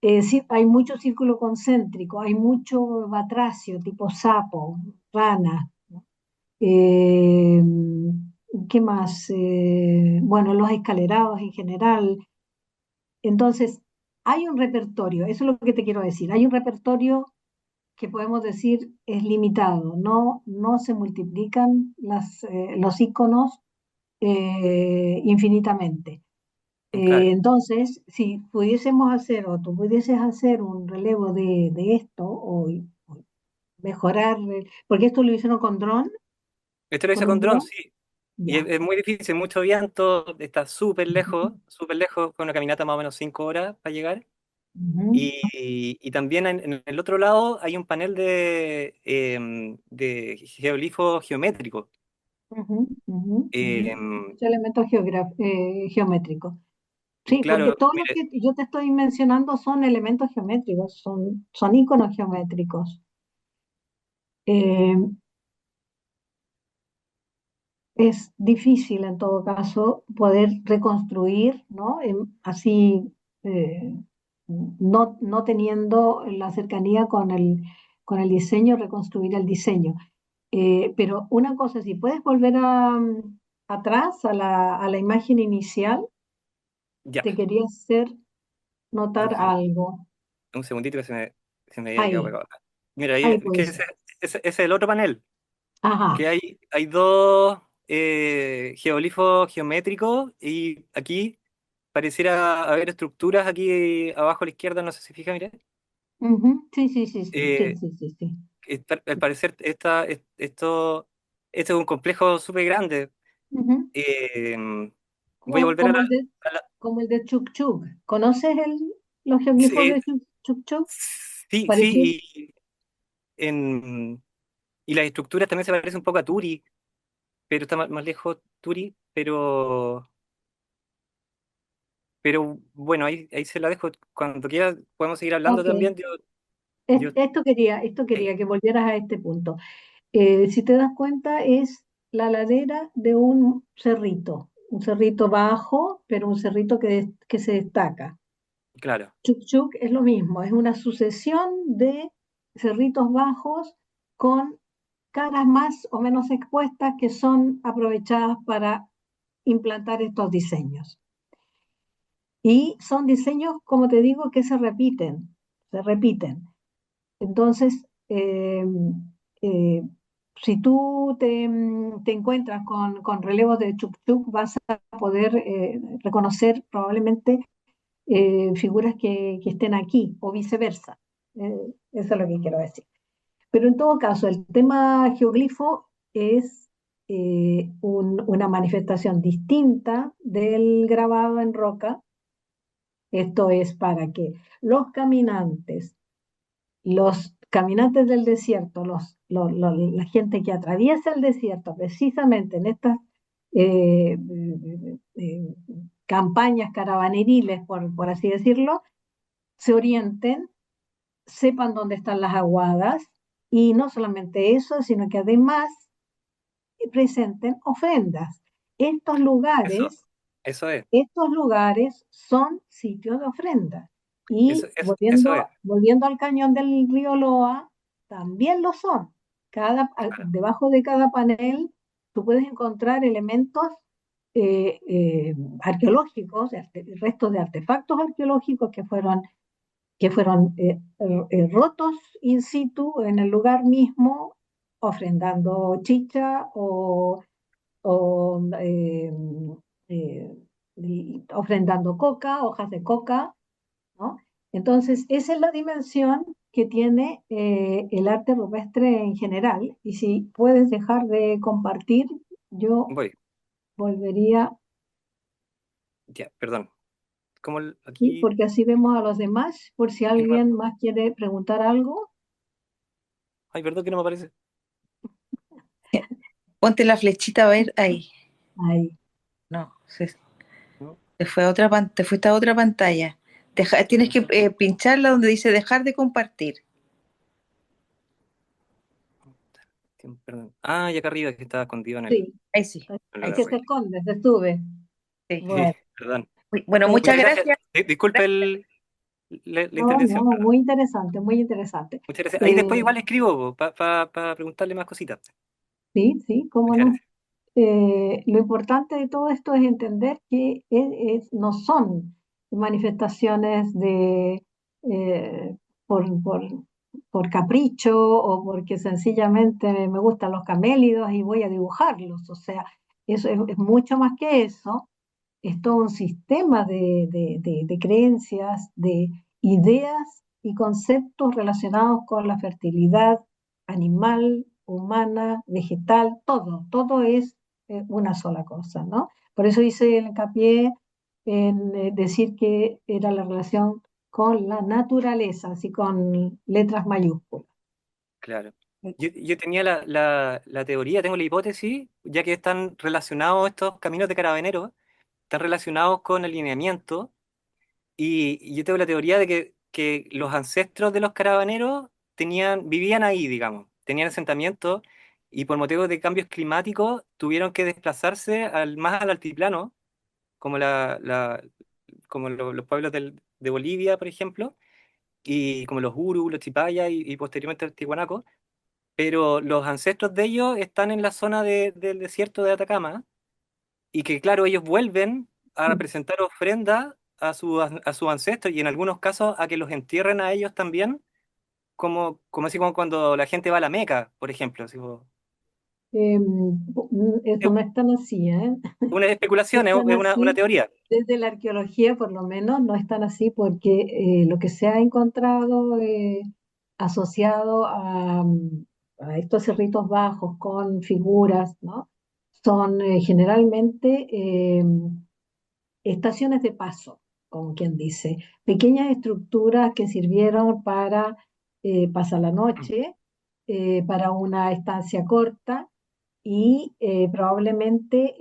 Sí, hay mucho círculo concéntrico, hay mucho batracio, tipo sapo, rana. Eh, ¿Qué más? Bueno, los escalerados en general. Entonces, hay un repertorio, eso es lo que te quiero decir, hay un repertorio que podemos decir es limitado, no se multiplican los iconos infinitamente. Claro. Entonces, si pudiésemos hacer o tú pudieses hacer un relevo de esto o mejorar, porque esto lo hicieron Esto lo hice con con un dron, dron, sí. Y ya. es muy difícil, mucho viento, está súper lejos, con una caminata más o menos 5 horas para llegar. Ujú, Y también en el otro lado hay un panel de geoglifos geométricos. ujú, ujú, ujú. Em, Muchos elementos geométricos. Sí, porque claro, todo lo mire, que yo te estoy mencionando son elementos geométricos, son iconos geométricos. Eh, es difícil en todo caso poder reconstruir, ¿no? Así, no teniendo la cercanía con el diseño, reconstruir el diseño. Pero una cosa, si puedes volver atrás a la imagen inicial, ya, te quería hacer notar un, seg- algo. un segundito que se me había quedado Ahí, pegado acá. Mira, ahí, ahí que puede ese, ser. ese es el otro panel, Ajá. que hay dos geoglifos geométricos y aquí pareciera haber estructuras aquí abajo a la izquierda, no sé si fija, mire. Ujú. Sí, sí, sí, sí, sí, Eh, sí, sí, sí. Al parecer esto es un complejo súper grande. Ujú. Eh, Voy a Como, volver como el de, a la- como el de Chuk Chuk. ¿Conoces los geoglifos Sí, de Chuk Chuk? sí, Parecido. sí, en, y las estructuras también se parecen un poco a Turi, pero está más lejos Turi, pero bueno, ahí se la dejo. Cuando quiera podemos seguir hablando Ok. también. Yo, Esto quería que volvieras a este punto. Si te das cuenta, es la ladera de un cerrito bajo, pero un cerrito que se destaca. claro, Chuk Chuk es lo mismo, es una sucesión de cerritos bajos con caras más o menos expuestas que son aprovechadas para implantar estos diseños. Y son diseños, como te digo, que se repiten. Entonces, eh, si tú te encuentras con relevos de Chuk Chuk, vas a poder reconocer probablemente figuras que estén aquí o viceversa. Eso es lo que quiero decir. Pero en todo caso, el tema geoglifo es una manifestación distinta del grabado en roca. Esto es para que los caminantes del desierto, la gente que atraviesa el desierto precisamente en estas eh, eh, campañas caravaniles, por así decirlo, se orienten, sepan dónde están las aguadas y no solamente eso, sino que además presenten ofrendas. Estos eso, lugares, eso es, estos lugares son sitios de ofrendas. Y eso es, volviendo al cañón del río Loa, también lo son. claro, Debajo de cada panel tú puedes encontrar elementos arqueológicos, restos de artefactos arqueológicos que fueron que fueron rotos in situ en el lugar mismo, ofrendando chicha o eh, ofrendando coca, hojas de coca, ¿no? Entonces, esa es la dimensión que tiene el arte rupestre en general. Y si puedes dejar de compartir, yo Voy, volvería, ya, perdón. Como ¿sí? aquí, Porque así vemos a los demás, por si aquí no me- alguien más quiere preguntar algo. ay, perdón que no me aparece. Ponte la flechita a ver ahí. Ahí. No, ¿No? te fue a otra, te fuiste a otra pantalla. Tienes que pincharla donde dice dejar de compartir. Perdón. Ah, y acá arriba que estaba escondido Sí, Ahí sí, en ahí la que sí. se rueda. esconde, se sube. Sí. Bueno, Perdón. Bueno, muchas Muchas gracias. gracias. Disculpe la no, intervención, no, perdón. muy interesante, muy interesante. Muchas gracias. Ahí después Eh, igual escribo para preguntarle más cositas. sí, sí, cómo Muchas no. gracias. Lo importante de todo esto es entender que no son manifestaciones eh, por, por, por capricho o porque sencillamente me gustan los camélidos y voy a dibujarlos. O sea, eso es mucho más que eso. Es todo un sistema de creencias, de ideas y conceptos relacionados con la fertilidad animal, humana, vegetal, todo es una sola cosa, ¿no? Por eso hice el hincapié en decir que era la relación con la naturaleza, así con letras mayúsculas. Claro. Yo tenía la teoría, tengo la hipótesis, ya que están relacionados estos caminos de carabineros, están relacionados con alineamiento, y yo tengo la teoría de que los ancestros de los carabineros vivían ahí, digamos, tenían asentamientos, y por motivos de cambios climáticos tuvieron que desplazarse más al altiplano, como, los pueblos de Bolivia, por ejemplo, y como los Uru, los Chipaya y posteriormente el Tiwanaco, pero los ancestros de ellos están en la zona del desierto de Atacama y que, claro, ellos vuelven a presentar ofrendas a sus ancestros y en algunos casos a que los entierren a ellos también, como así como cuando la gente va a la Meca, por ejemplo. Así Eso es no es tan así, ¿eh? una No especulación, es es tan una así. teoría. Desde la arqueología, por lo menos, no es tan así porque lo que se ha encontrado asociado a estos cerritos bajos con figuras, ¿no? Son generalmente estaciones de paso, como quien dice, pequeñas estructuras que sirvieron para pasar la noche, para una estancia corta y probablemente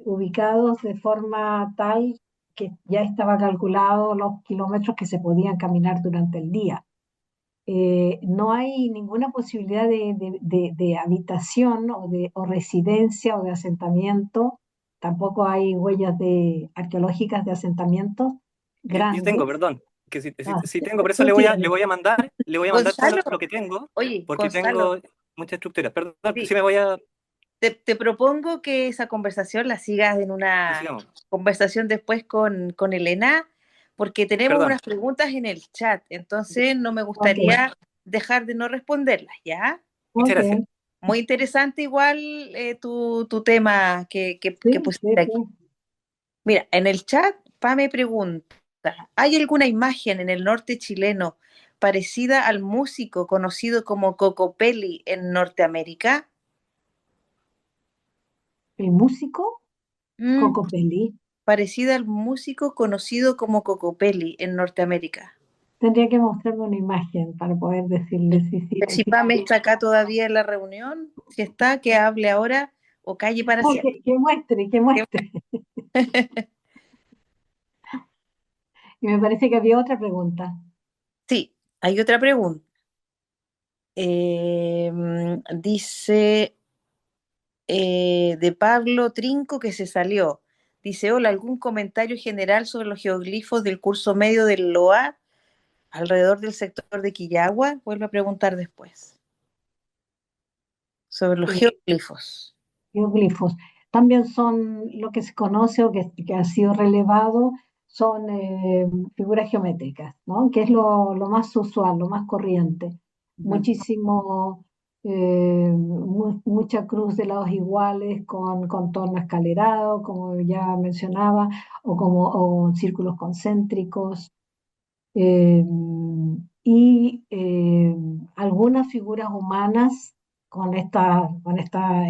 ubicados de forma tal que ya estaba calculado los kilómetros que se podían caminar durante el día. No hay ninguna posibilidad de habitación o residencia o de asentamiento, tampoco hay huellas arqueológicas de asentamientos Yo tengo, grandes. perdón, que Ah, sí tengo, por eso tú le tienes. voy a mandar todo Gonzalo, lo que tengo, oye, porque Gonzalo, tengo muchas estructuras. Perdón, sí sí, me voy a... te propongo que esa conversación la sigas en una Sigamos. conversación después con Elena, porque tenemos Perdón. unas preguntas en el chat, entonces no me Ok, gustaría dejar de no responderlas, ¿ya? Muchas ok, gracias. Muy interesante igual tu tema que sí, sí, pusiste aquí. sí. Mira, en el chat, me pregunta, ¿hay alguna imagen en el norte chileno parecida al músico conocido como Cocopelli en Norteamérica? El músico, Mm, Cocopelli. parecida al músico conocido como Cocopelli en Norteamérica. Tendría que mostrarme una imagen para poder decirle si sí o Si si Pame sí. está acá todavía en la reunión, si está, que hable ahora o calle para No, siempre. que muestre, que muestre. Y me parece que había otra pregunta. Sí, hay otra pregunta. Dice de Pablo Trinco que se salió. Dice, hola, ¿algún comentario general sobre los geoglifos del curso medio del LOA alrededor del sector de Quillagua? Vuelvo a preguntar después. Sobre los Eh, geoglifos. Geoglifos. También son lo que se conoce o que ha sido relevado, son figuras geométricas, ¿no? Que es lo más usual, lo más corriente. Ujú, Muchísimo, mucha cruz de lados iguales con contorno escalerado, como ya mencionaba, o círculos concéntricos. eh, y algunas figuras humanas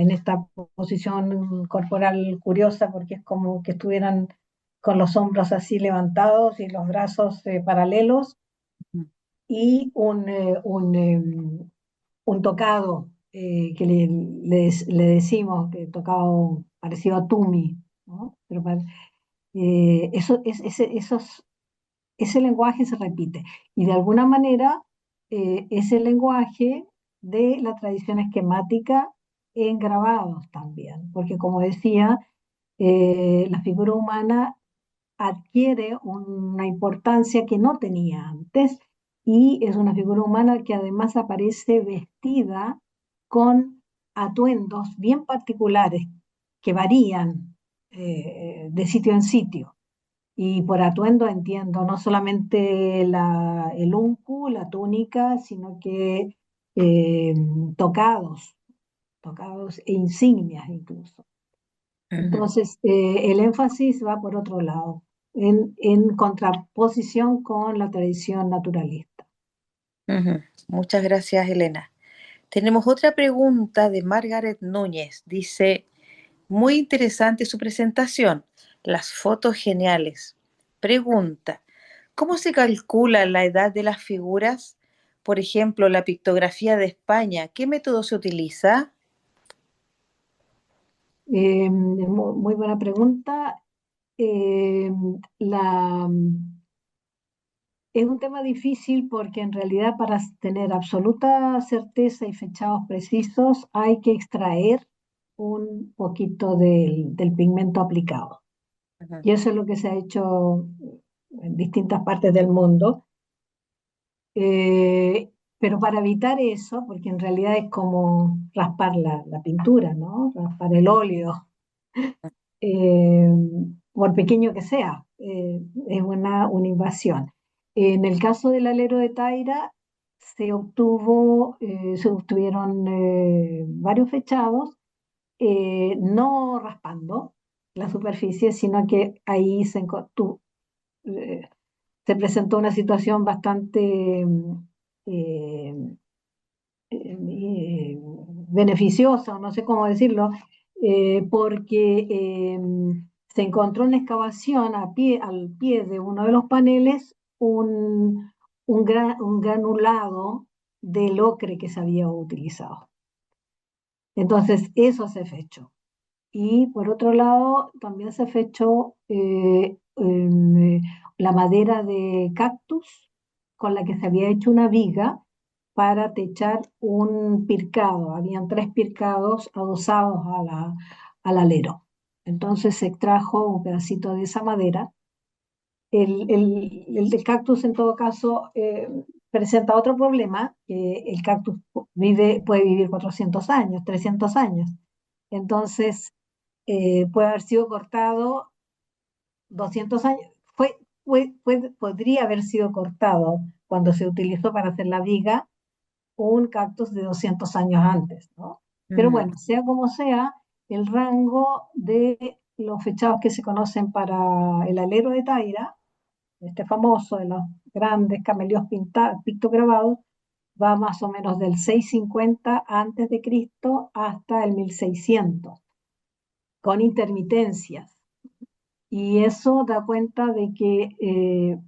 en esta posición corporal curiosa, porque es como que estuvieran con los hombros así levantados y los brazos paralelos, ujú, y un tocado que le decimos, que tocado parecido a Tumi, ¿no? Ese lenguaje se repite y de alguna manera es el lenguaje de la tradición esquemática en grabados también, porque como decía, la figura humana adquiere una importancia que no tenía antes, y es una figura humana que además aparece vestida con atuendos bien particulares que varían de sitio en sitio. Y por atuendo entiendo no solamente el uncu, la túnica, sino que eh, tocados, tocados e insignias incluso. ujú, Entonces, el énfasis va por otro lado, en contraposición con la tradición naturalista. ujú. Muchas gracias, Elena. Tenemos otra pregunta de Margaret Núñez. Dice, muy interesante su presentación, las fotos geniales. Pregunta, ¿cómo se calcula la edad de las figuras? Por ejemplo, la pictografía de España, ¿qué método se utiliza? Muy buena pregunta. Eh, la, es un tema difícil porque en realidad para tener absoluta certeza y fechados precisos hay que extraer un poquito del pigmento aplicado. Ujú, Y eso es lo que se ha hecho en distintas partes del mundo. Pero para evitar eso, porque en realidad es como raspar la pintura, ¿no? Raspar el óleo, eh, por pequeño que sea, es una invasión. En el caso del alero de Taira, se obtuvieron varios fechados, no raspando la superficie, sino que ahí eh, se presentó una situación bastante eh, beneficiosa, o no sé cómo decirlo, porque se encontró una excavación al pie de uno de los paneles un granulado del ocre que se había utilizado. Entonces, eso se fechó. Y por otro lado, también se fechó la madera de cactus con la que se había hecho una viga para techar un pircado. Habían 3 pircados adosados al alero. Entonces se extrajo un pedacito de esa madera. El cactus, en todo caso, presenta otro problema, que el cactus puede vivir 400 años, 300 años. Entonces, puede haber sido cortado 200 años. Podría haber sido cortado cuando se utilizó para hacer la viga un cactus de 200 años antes, ¿no? Pero ujú. bueno, sea como sea, el rango de los fechados que se conocen para el alero de Taira, este famoso de los grandes cameleos pictograbados, va más o menos del 650 antes de Cristo hasta el 1600, con intermitencias. Y eso da cuenta de que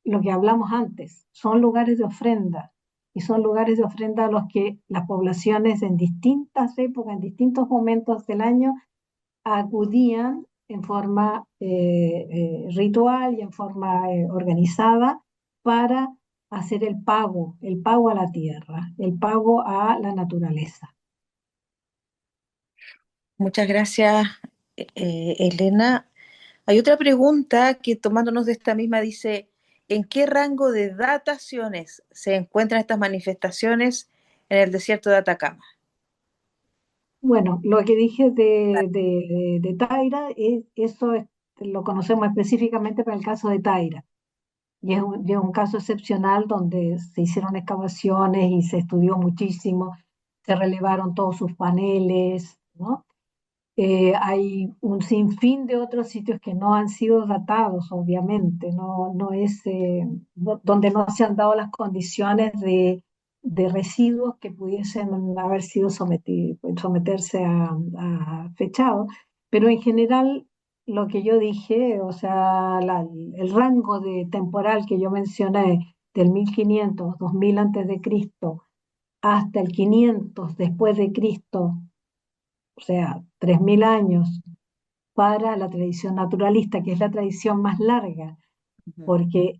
lo que hablamos antes, son lugares de ofrenda, y son lugares de ofrenda a los que las poblaciones en distintas épocas, en distintos momentos del año, acudían en forma ritual y en forma organizada para hacer el pago a la tierra, el pago a la naturaleza. Muchas gracias, Elena. Hay otra pregunta que tomándonos de esta misma dice, ¿en qué rango de dataciones se encuentran estas manifestaciones en el desierto de Atacama? Bueno, lo que dije de Taira, eso lo conocemos específicamente para el caso de Taira. Y es un caso excepcional donde se hicieron excavaciones y se estudió muchísimo, se relevaron todos sus paneles, ¿no? Hay un sinfín de otros sitios que no han sido datados, obviamente, no es donde no se han dado las condiciones de residuos que pudiesen haber sido someterse a fechado, pero en general lo que yo dije, o sea, el rango de temporal que yo mencioné del 1500, 2000 antes de Cristo, hasta el 500 después de Cristo, o sea, 3000 años para la tradición naturalista, que es la tradición más larga, Ujú, porque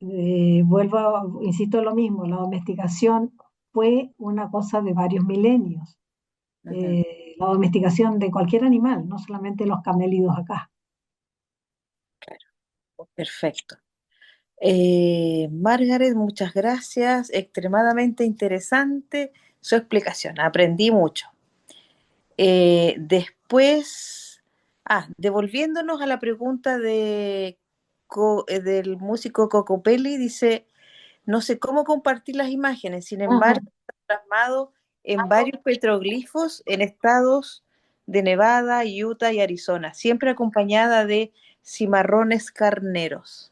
insisto en lo mismo, la domesticación fue una cosa de varios milenios, ujú. la domesticación de cualquier animal, no solamente los camélidos acá. Perfecto. Margaret, muchas gracias. Extremadamente interesante su explicación. Aprendí mucho. Después, devolviéndonos a la pregunta del músico Cocopelli, dice, no sé cómo compartir las imágenes, sin Ajá. embargo, está plasmado en varios petroglifos en estados de Nevada, Utah y Arizona, siempre acompañada de cimarrones carneros.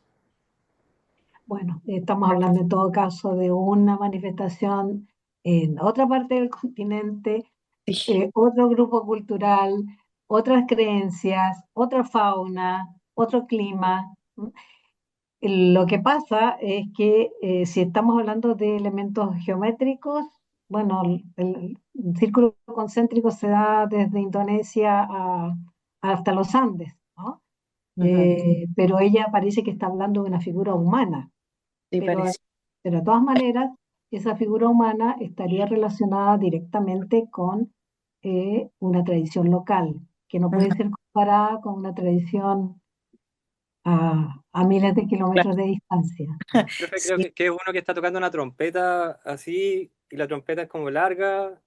Bueno, estamos hablando en todo caso de una manifestación en otra parte del continente, Sí. otro grupo cultural, otras creencias, otra fauna, otro clima. ¿M? Lo que pasa es que si estamos hablando de elementos geométricos, bueno, el círculo concéntrico se da desde Indonesia hasta los Andes, ¿no? Ujú. Pero ella parece que está hablando de una figura humana, Sí, pero, parece. pero de todas maneras, esa figura humana estaría relacionada directamente con una tradición local, que no puede Ujú. ser comparada con una tradición a miles de kilómetros Claro. de distancia. Profe, creo Sí, que es uno que está tocando una trompeta así, y la trompeta es como larga,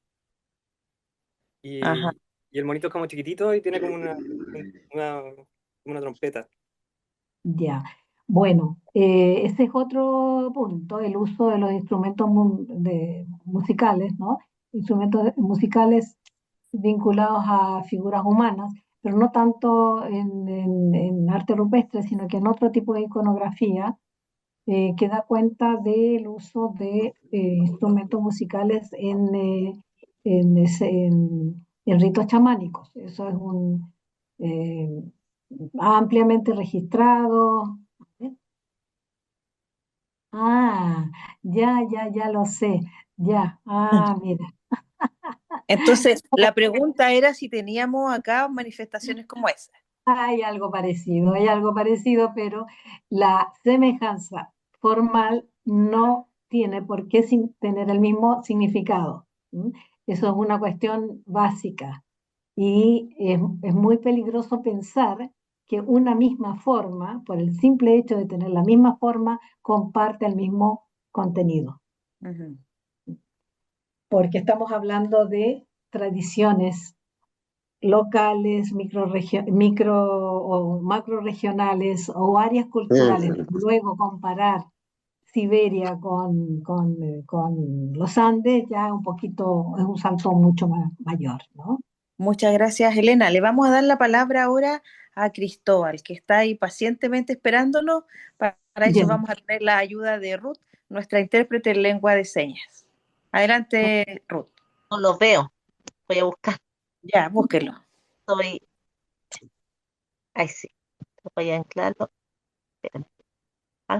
ajá. y el monito es como chiquitito y tiene como una, una trompeta. Ya. Bueno, ese es otro punto, el uso de los instrumentos musicales, ¿no? Instrumentos musicales vinculados a figuras humanas, pero no tanto en arte rupestre, sino que en otro tipo de iconografía que da cuenta del uso de instrumentos musicales en ritos chamánicos. Eso es eh, ampliamente registrado. Ah, ya lo sé. Ya, mira. Entonces, la pregunta era si teníamos acá manifestaciones como esa. Hay algo parecido, pero la semejanza formal no tiene por qué tener el mismo significado. ¿M? Eso es una cuestión básica y es muy peligroso pensar que una misma forma, por el simple hecho de tener la misma forma, comparte el mismo contenido, Ujú. porque estamos hablando de tradiciones locales, micro o macro regionales o áreas culturales. Luego comparar Siberia con los Andes ya es un poquito, es un salto mucho mayor, ¿no? Muchas gracias, Elena. Le vamos a dar la palabra ahora a Cristóbal, que está ahí pacientemente esperándonos. Para eso Bien, vamos a tener la ayuda de Ruth, nuestra intérprete en lengua de señas. Adelante, Ruth. No los veo. Voy a buscar. Ya, búsquelo. Soy. Ahí sí. Voy a anclarlo. Espérame.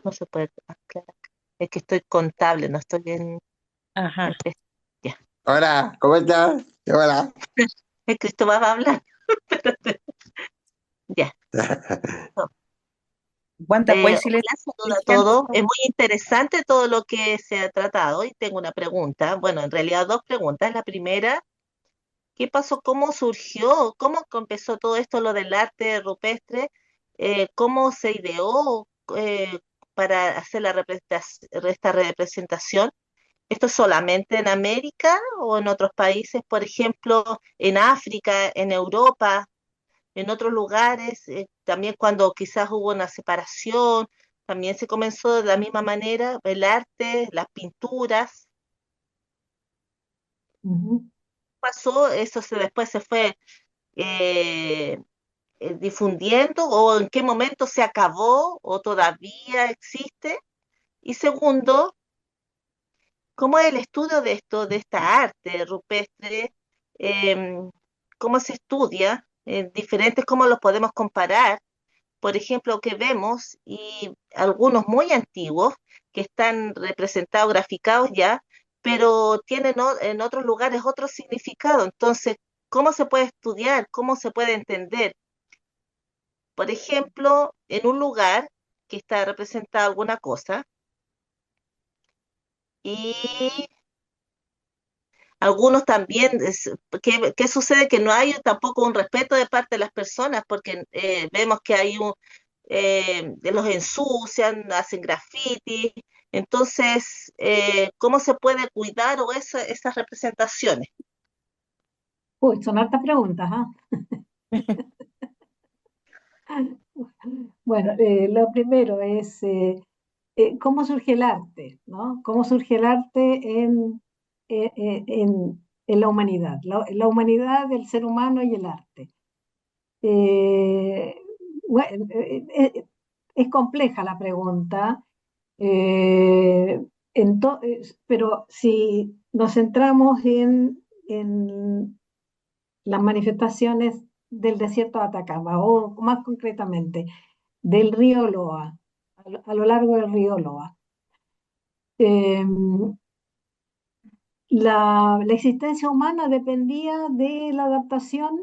No se puede anclar acá. Es que estoy contable, no estoy en Ajá. ya. Hola, ¿cómo estás? Hola. El Cristóbal va a hablar. Espérate. Ya. Aguanta, pues, Hola, silencio. saludo a todos. Es muy interesante todo lo que se ha tratado y tengo una pregunta. Bueno, en realidad dos preguntas. La primera, ¿qué pasó? ¿Cómo surgió? ¿Cómo empezó todo esto, lo del arte rupestre? ¿Cómo se ideó para hacer esta representación? ¿Esto es solamente en América o en otros países? Por ejemplo, en África, en Europa, en otros lugares. también cuando quizás hubo una separación, también se comenzó de la misma manera, el arte, las pinturas. Ujú. Pasó, después se fue eh, difundiendo o en qué momento se acabó o todavía existe. Y segundo, ¿cómo es el estudio de esto, de esta arte rupestre? Em, ¿Cómo se estudia? Diferentes, ¿cómo los podemos comparar? Por ejemplo, que vemos y algunos muy antiguos que están representados, graficados ya, pero tienen en otros lugares otro significado. Entonces, ¿cómo se puede estudiar? ¿Cómo se puede entender? Por ejemplo, en un lugar que está representado alguna cosa y algunos también, ¿qué sucede? Que no hay tampoco un respeto de parte de las personas porque vemos que hay los ensucian, hacen graffiti. Entonces, ¿cómo se puede cuidar o esas representaciones? Uy, son hartas preguntas, ¿ah? Bueno, lo primero es cómo surge el arte, ¿no? ¿Cómo surge el arte en la humanidad? La humanidad, el ser humano y el arte. Eh, bueno, es compleja la pregunta, eh, pero si nos centramos en las manifestaciones del desierto de Atacama, o más concretamente, del río Loa, a lo largo del río Loa. Eh, la existencia humana dependía de la adaptación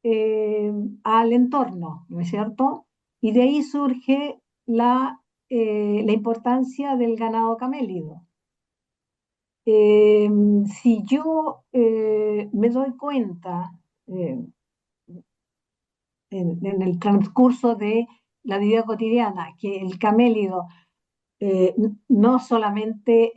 eh, al entorno, ¿no es cierto? Y de ahí surge la importancia del ganado camélido. Eh, si yo me doy cuenta eh, en el transcurso de la vida cotidiana que el camélido no solamente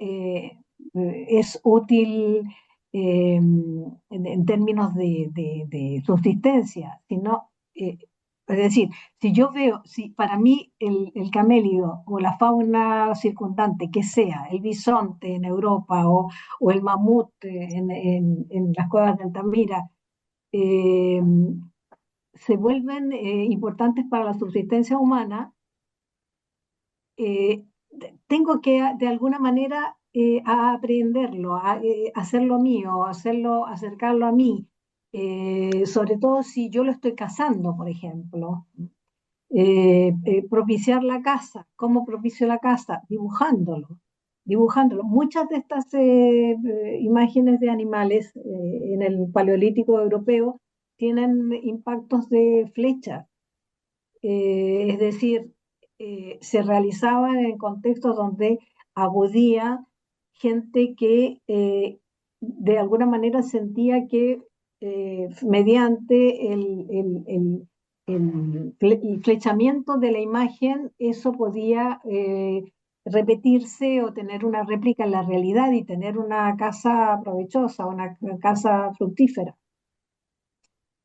es útil en términos de subsistencia, sino, es decir, si yo veo, si para mí el camélido o la fauna circundante, que sea el bisonte en Europa o el mamut en las cuevas de Altamira, eh, se vuelven importantes para la subsistencia humana, eh, tengo que de alguna manera a aprenderlo, hacerlo mío, acercarlo a mí, sobre todo si yo lo estoy cazando, por ejemplo. Propiciar la caza, ¿cómo propicio la caza? Dibujándolo. Muchas de estas imágenes de animales en el Paleolítico europeo tienen impactos de flechas, es decir, se realizaban en contextos donde agudía gente que de alguna manera sentía que mediante el flechamiento de la imagen eso podía repetirse o tener una réplica en la realidad y tener una casa provechosa, una casa fructífera.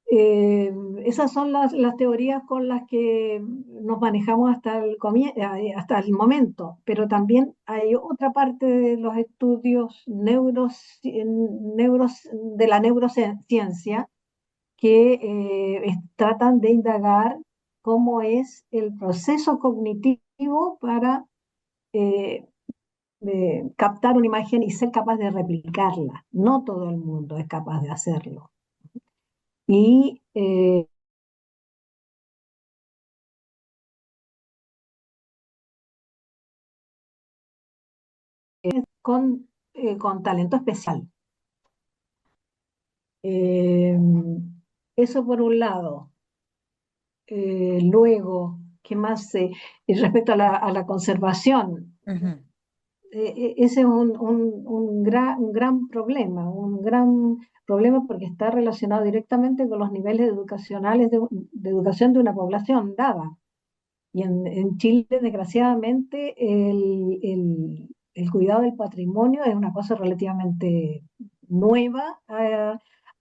Eh, Esas son las teorías con las que nos manejamos hasta el momento, pero también hay otra parte de los estudios de la neurociencia que tratan de indagar cómo es el proceso cognitivo para eh, captar una imagen y ser capaz de replicarla. No todo el mundo es capaz de hacerlo. Y con talento especial. Eh, Eso por un lado. Luego, ¿qué más? Respecto a la conservación, Ujú. ese es un gran problema porque está relacionado directamente con los niveles educacionales de educación de una población dada. Y en Chile, desgraciadamente, el cuidado del patrimonio es una cosa relativamente nueva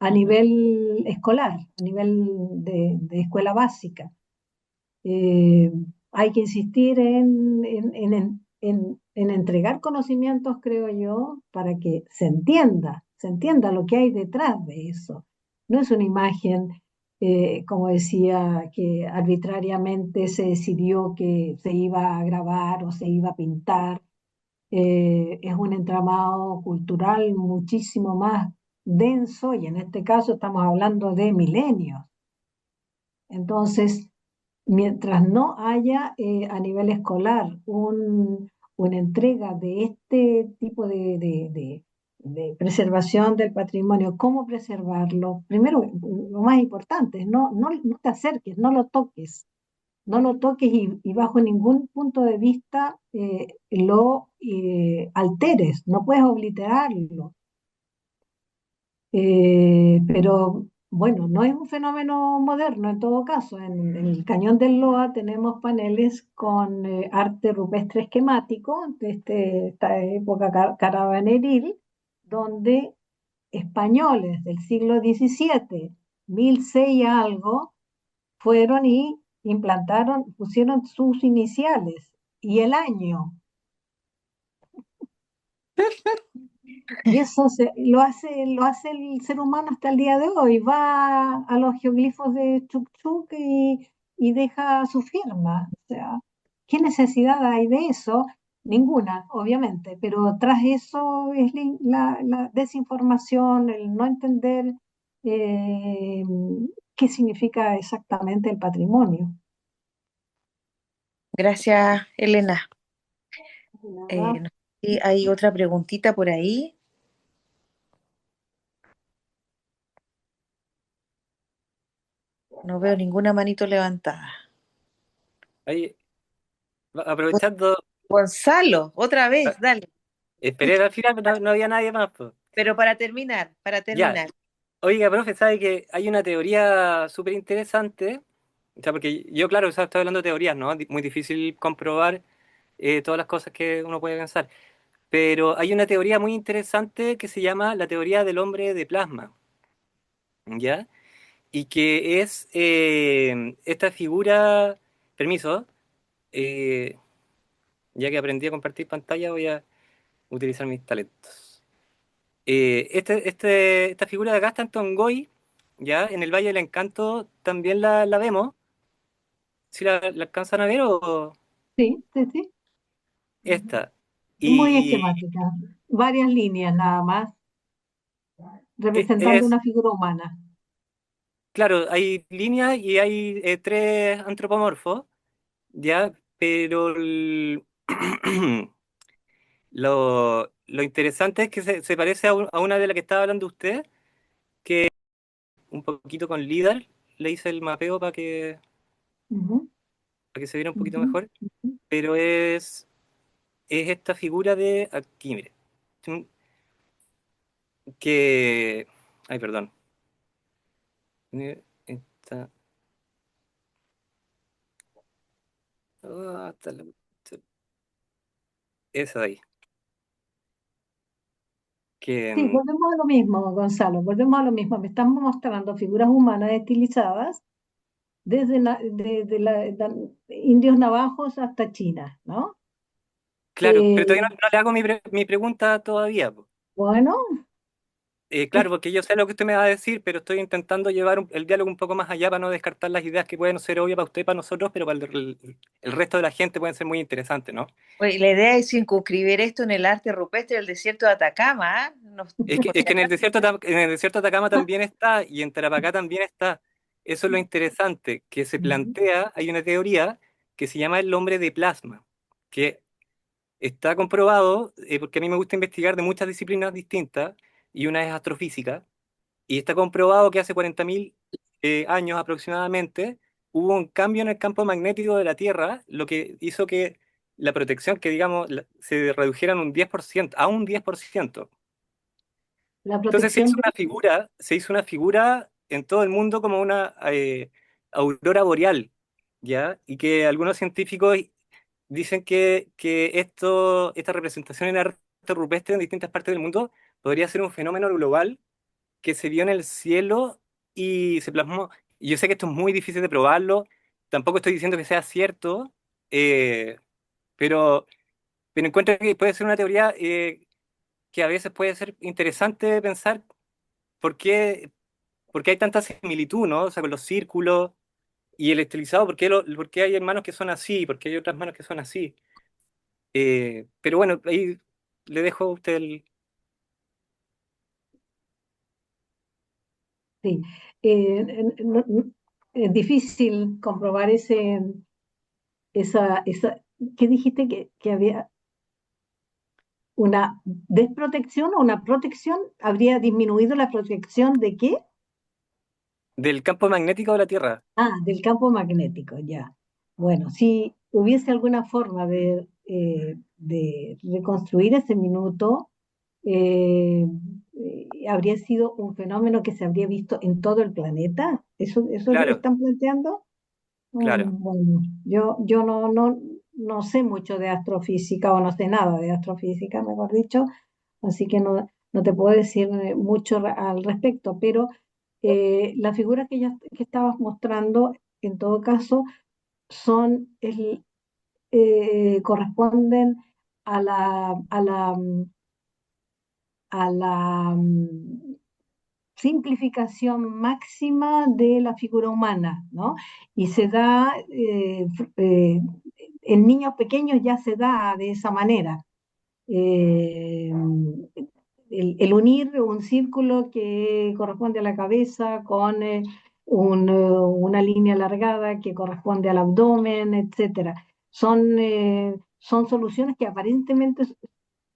a nivel escolar, a nivel de escuela básica. Eh, Hay que insistir en entregar conocimientos, creo yo, para que se entienda lo que hay detrás de eso. No es una imagen, como decía, que arbitrariamente se decidió que se iba a grabar o se iba a pintar. Es un entramado cultural muchísimo más denso y en este caso estamos hablando de milenios. Entonces, mientras no haya a nivel escolar una entrega de este tipo de preservación del patrimonio, cómo preservarlo, primero, lo más importante es no te acerques, no lo toques y bajo ningún punto de vista lo alteres, no puedes obliterarlo. Pero bueno, no es un fenómeno moderno en todo caso. En el Cañón del Loa tenemos paneles con arte rupestre esquemático de esta época caravanерil, donde españoles del siglo XVII, 1006 y algo, fueron y implantaron, pusieron sus iniciales y el año. Y eso lo hace el ser humano hasta el día de hoy. Va a los geoglifos de Chukchuk y deja su firma. O sea, ¿qué necesidad hay de eso? Ninguna, obviamente, pero tras eso es la desinformación, el no entender eh, qué significa exactamente el patrimonio. Gracias, Elena. Nada. No sé si hay otra preguntita por ahí. No veo ninguna manito levantada. Ahí, aprovechando, Gonzalo, otra vez, dale. esperé al final, pero no había nadie más, pues. Pero para terminar, Ya, oiga, profe, sabe que hay una teoría súper interesante, o sea, porque yo, claro, o sea, estoy hablando de teorías, ¿no? Muy difícil comprobar todas las cosas que uno puede pensar, pero hay una teoría muy interesante que se llama la teoría del hombre de plasma, ¿ya? Y que es esta figura, permiso, eh, ya que aprendí a compartir pantalla, voy a utilizar mis talentos. Esta figura de acá está en Tongoy, ya en el Valle del Encanto también la vemos. ¿Si la alcanzan a ver o Sí, sí, sí. esta? Muy Y esquemática. Varias líneas nada más, representando es, una figura humana. claro, hay líneas y hay tres antropomorfos, ya, pero lo interesante es que se parece a una de las que estaba hablando usted, un poquito con LIDAR, le hice el mapeo Ujú, para que se viera un poquito ujú, mejor, ujú. pero es esta figura de aquí, mire, que, ay, perdón, esta, está esa de ahí, que, Sí, volvemos a lo mismo, Gonzalo, volvemos a lo mismo. Me estamos mostrando figuras humanas estilizadas desde indios navajos hasta China, ¿no? claro, Eh, pero todavía no le hago mi pregunta todavía, po. bueno, Claro, porque yo sé lo que usted me va a decir, pero estoy intentando llevar el diálogo un poco más allá para no descartar las ideas que pueden ser obvias para usted y para nosotros, pero para el resto de la gente pueden ser muy interesantes, ¿no? oye, la idea es circunscribir esto en el arte rupestre del desierto de Atacama, ¿ah? Es que en el desierto, en el desierto de Atacama también está y en Tarapacá también está. Eso es lo interesante, que se ujú. plantea, hay una teoría que se llama el hombre de plasma, que está comprobado, porque a mí me gusta investigar de muchas disciplinas distintas, y una es astrofísica, y está comprobado que hace 40.000 años aproximadamente hubo un cambio en el campo magnético de la Tierra, lo que hizo que la protección, que digamos, se redujera en un 10%, a un 10%. La Entonces protección se hizo una figura en todo el mundo como una aurora boreal, ¿ya? Y que algunos científicos dicen que esta representación en arte rupestre en distintas partes del mundo podría ser un fenómeno global que se vio en el cielo y se plasmó. Y yo sé que esto es muy difícil de probarlo, tampoco estoy diciendo que sea cierto, eh, pero, pero encuentro que puede ser una teoría que a veces puede ser interesante pensar por qué, por qué hay tanta similitud, ¿no? O sea, con los círculos y el estilizado, por qué hay hermanos que son así, por qué hay otras manos que son así. Pero bueno, ahí le dejo a usted el... Sí. Es difícil comprobar esa, ¿qué dijiste? Que había una desprotección o una protección, ¿habría disminuido la protección de qué? del campo magnético de la Tierra. Ah, del campo magnético, ya. Bueno, si hubiese alguna forma de reconstruir ese minuto, eh, habría sido un fenómeno que se habría visto en todo el planeta. ¿Eso es lo que Claro, están planteando? claro. Bueno, yo no sé mucho de astrofísica, o no sé nada de astrofísica, mejor dicho, así que no te puedo decir mucho al respecto, pero las figuras que estabas mostrando, en todo caso, corresponden a la simplificación máxima de la figura humana, ¿no? Y se da, en niños pequeños ya se da de esa manera. Eh, el unir un círculo que corresponde a la cabeza con una línea alargada que corresponde al abdomen, etcétera. Son soluciones que aparentemente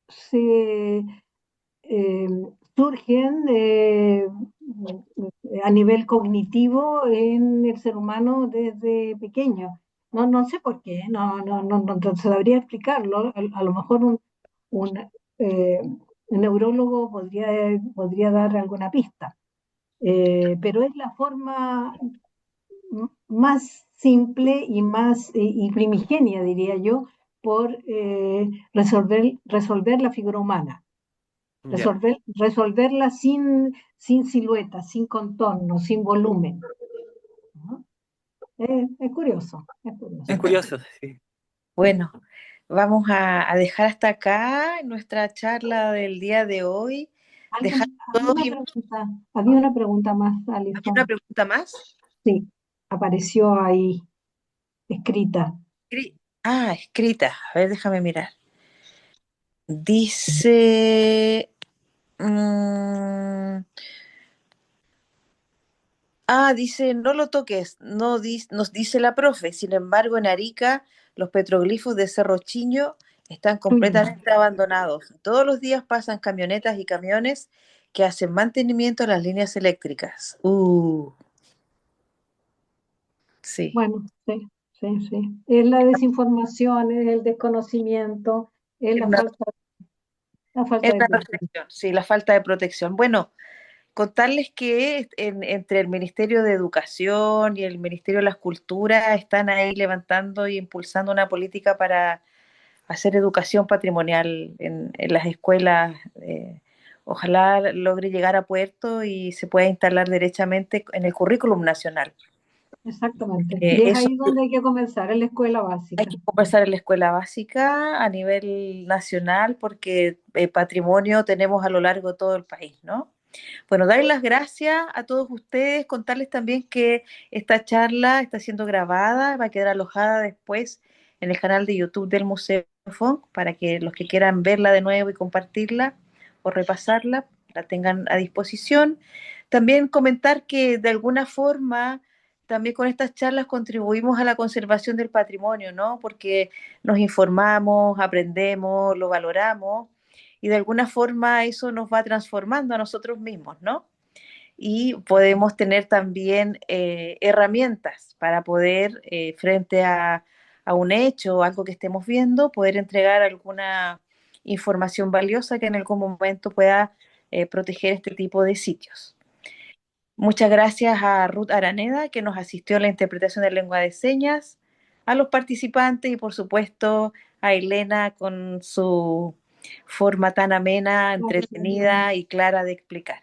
se eh, surgen a nivel cognitivo en el ser humano desde pequeño. No sé por qué, no sabría explicarlo. A lo mejor un, eh, un neurólogo podría dar alguna pista. Pero es la forma más simple y más y primigenia, diría yo, por resolver la figura humana, Ya. resolverla sin silueta, sin contorno, sin volumen, ¿no? Es curioso, es curioso. Es curioso, sí. Bueno, vamos a dejar hasta acá nuestra charla del día de hoy. Dejar todos Había una pregunta más, ¿Había una Alison. pregunta más? Sí, apareció ahí escrita. Escrita. A ver, déjame mirar. Dice... mm, dice, no lo toques, nos dice la profe. Sin embargo, en Arica, los petroglifos de Cerro Chiño están completamente abandonados. Todos los días pasan camionetas y camiones que hacen mantenimiento a las líneas eléctricas. Sí. Bueno, sí, sí, sí. Es la desinformación, es el desconocimiento, es Es una, la es falta de una protección. reflexión, sí, la falta de protección. Bueno, contarles que entre el Ministerio de Educación y el Ministerio de las Culturas están ahí levantando y impulsando una política para hacer educación patrimonial en las escuelas. Ojalá logre llegar a puerto y se pueda instalar derechamente en el currículum nacional. Exactamente. Y es Eso ahí donde hay que comenzar, en la escuela hay básica. que conversar en la escuela básica a nivel nacional porque patrimonio tenemos a lo largo de todo el país, ¿no? Bueno, darles las gracias a todos ustedes, contarles también que esta charla está siendo grabada, va a quedar alojada después en el canal de YouTube del Museo Funk para que los que quieran verla de nuevo y compartirla o repasarla la tengan a disposición. También comentar que de alguna forma también con estas charlas contribuimos a la conservación del patrimonio, ¿no? Porque nos informamos, aprendemos, lo valoramos y de alguna forma eso nos va transformando a nosotros mismos, ¿no? Y podemos tener también herramientas para poder, frente a un hecho o algo que estemos viendo, poder entregar alguna información valiosa que en algún momento pueda proteger este tipo de sitios. Muchas gracias a Ruth Araneda, que nos asistió en la interpretación de lengua de señas, a los participantes y por supuesto a Elena con su forma tan amena, entretenida y clara de explicar.